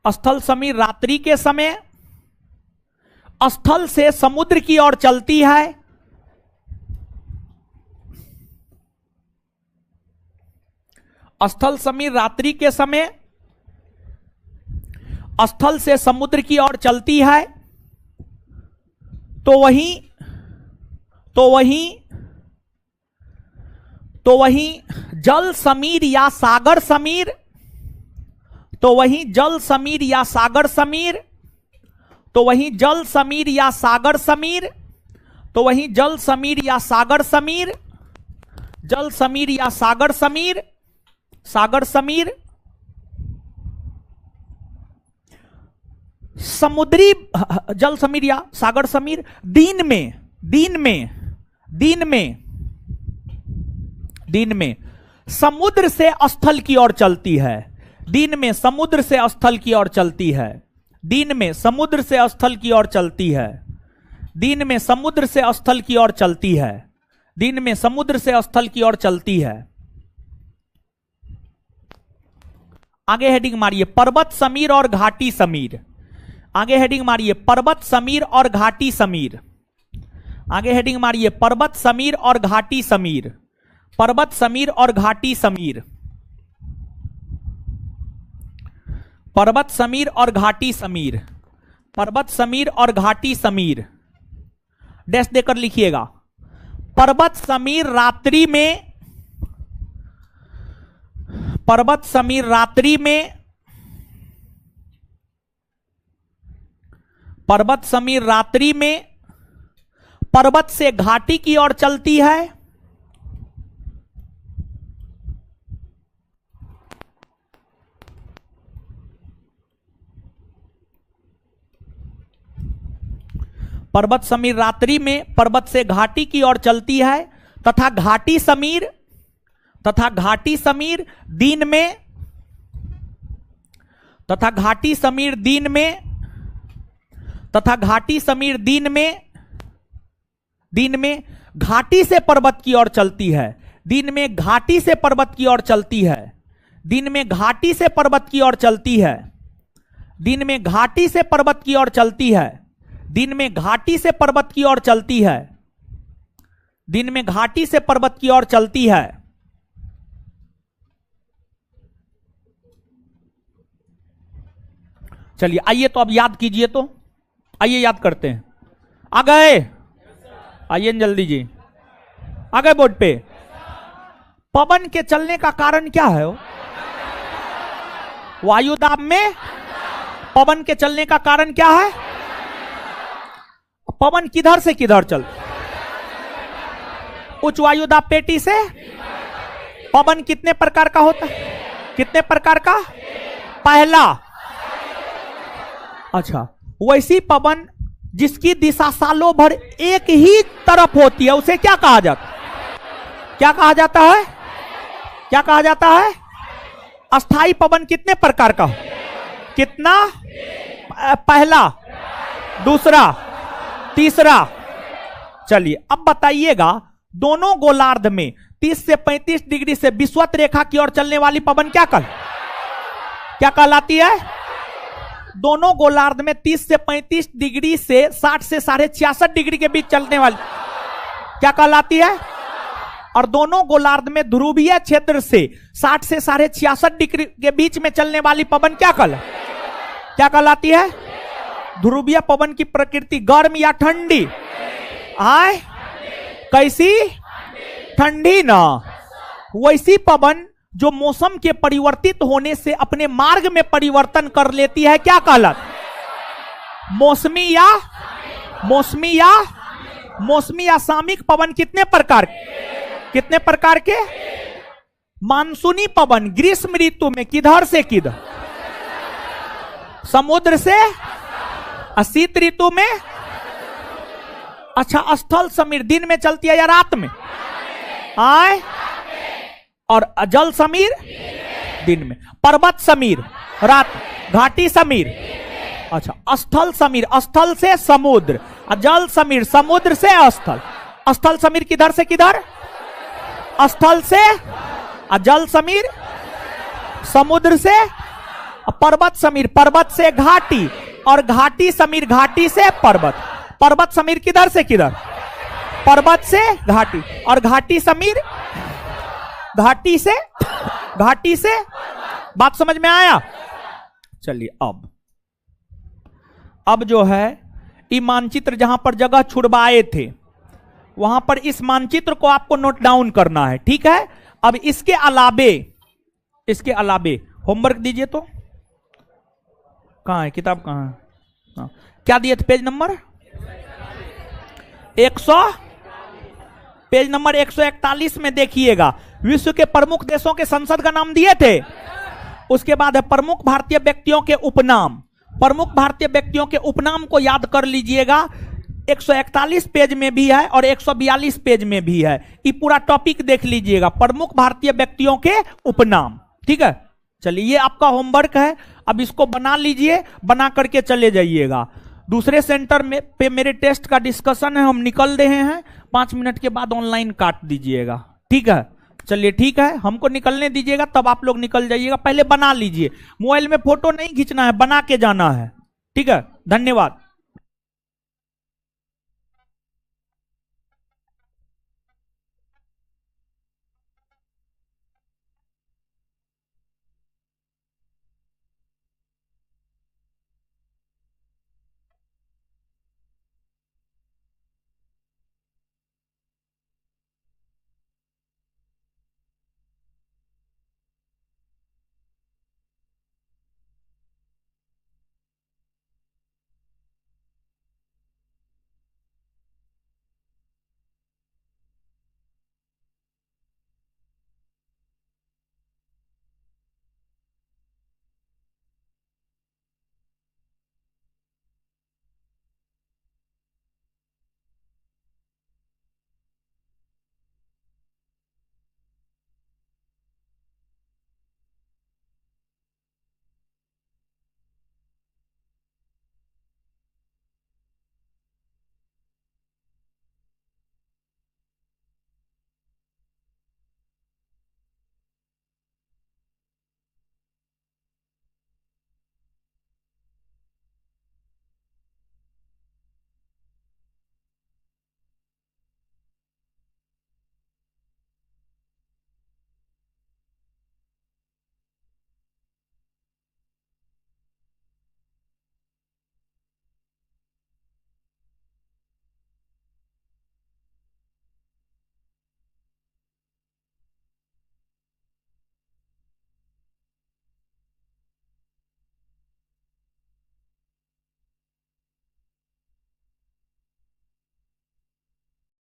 स्थल समीर रात्रि के समय स्थल से समुद्र की ओर चलती है। स्थल समीर रात्रि के समय स्थल से समुद्र की ओर चलती है। तो वहीं जल समीर या सागर समीर, तो वहीं जल समीर या सागर समीर, तो वहीं जल समीर या सागर समीर, तो वहीं जल समीर या सागर समीर, जल समीर या सागर समीर, सागर समीर। समुद्री जल समीर या सागर समीर दिन में समुद्र से स्थल की ओर चलती है। दिन में समुद्र से स्थल की ओर चलती है। दिन में समुद्र से स्थल की ओर चलती है। दिन में समुद्र से स्थल की ओर चलती है। दिन में समुद्र से स्थल की ओर चलती है। आगे हेडिंग मारिए पर्वत समीर और घाटी समीर। आगे हेडिंग मारिए पर्वत समीर और घाटी समीर। आगे हेडिंग मारिए पर्वत समीर और घाटी समीर। पर्वत समीर और घाटी समीर। पर्वत समीर और घाटी समीर। पर्वत समीर और घाटी समीर। डैश देकर लिखिएगा। पर्वत समीर रात्रि में, पर्वत समीर रात्रि में, पर्वत समीर रात्रि में पर्वत से घाटी की ओर चलती है। पर्वत समीर रात्रि में पर्वत से घाटी की ओर चलती है तथा घाटी समीर दिन में, तथा घाटी समीर दिन में, तथा घाटी समीर दिन में घाटी से पर्वत की ओर चलती है। दिन में घाटी से पर्वत की ओर चलती है। दिन में घाटी से पर्वत की ओर चलती है। दिन में घाटी से पर्वत की ओर चलती है। दिन में घाटी से पर्वत की ओर चलती है। दिन में घाटी से पर्वत की ओर चलती है। चलिए आइए तो अब याद कीजिए, तो आइए याद करते हैं। आ गए? आइए जल्दी जी, आ गए बोर्ड पे। पवन के चलने का कारण क्या है? वायुदाब में पवन के चलने का कारण क्या है? पवन किधर से किधर चल? उच्च वायुदाब पेटी से। पवन कितने प्रकार का होता है? कितने प्रकार का? पहला। अच्छा, वैसी पवन जिसकी दिशा सालों भर एक ही तरफ होती है उसे क्या कहा जाता है? क्या कहा जाता है? क्या कहा जाता है? अस्थाई पवन कितने प्रकार का हो? कितना? पहला, दूसरा, तीसरा। चलिए अब बताइएगा, दोनों गोलार्ध में 30 से 35 डिग्री से विषुवत रेखा की ओर चलने वाली पवन क्या कहलाती है? दोनों गोलार्ध में 30 से 35 डिग्री से 60 से 66.5 डिग्री के बीच चलने वाली क्या कहलाती है? और दोनों गोलार्ध में ध्रुवीय क्षेत्र से 60 से 66.5 डिग्री के बीच में चलने वाली पवन क्या कहलाती है? ध्रुवीय पवन की प्रकृति गर्म या ठंडी? आए कैसी? ठंडी ना। वैसी पवन जो मौसम के परिवर्तित होने से अपने मार्ग में परिवर्तन कर लेती है क्या कहलाती? मौसमी या सामयिक पवन कितने प्रकार के? मानसूनी पवन ग्रीष्म ऋतु में किधर से किधर? समुद्र से। शीत ऋतु में? अच्छा, स्थल समीर दिन में चलती है या रात में? आए और जल समीर दिन में। पर्वत समीर रात, घाटी समीर। अच्छा, स्थल समीर स्थल से समुद्र, जल समीर समुद्र से स्थल। स्थल समीर किधर से किधर? स्थल से। जल समीर समुद्र से। पर्वत समीर पर्वत से घाटी, और घाटी समीर घाटी से पर्वत। पर्वत समीर किधर से किधर? पर्वत से घाटी, और घाटी समीर घाटी से। बात समझ में आया? चलिए अब जो है ये मानचित्र जहां पर जगह छुड़वाए थे वहां पर इस मानचित्र को आपको नोट डाउन करना है, ठीक है? अब इसके अलावे होमवर्क दीजिए। तो कहां है किताब? कहां है? हाँ। क्या दिए थे? पेज नंबर 141 में देखिएगा, विश्व के प्रमुख देशों के संसद का नाम दिए थे। उसके बाद है प्रमुख भारतीय व्यक्तियों के उपनाम। प्रमुख भारतीय व्यक्तियों के उपनाम को याद कर लीजिएगा, 141 पेज में भी है और 142 पेज में भी है। ये पूरा टॉपिक देख लीजिएगा, प्रमुख भारतीय व्यक्तियों के उपनाम, ठीक है? चलिए ये आपका होमवर्क है, अब इसको बना लीजिए, बना करके चले जाइएगा। दूसरे सेंटर में पे मेरे टेस्ट का डिस्कशन है, हम निकल रहे हैं, 5 मिनट के बाद ऑनलाइन काट दीजिएगा, ठीक है? चलिए ठीक है, हमको निकलने दीजिएगा तब आप लोग निकल जाइएगा। पहले बना लीजिए, मोबाइल में फोटो नहीं खींचना है, बना के जाना है, ठीक है? धन्यवाद।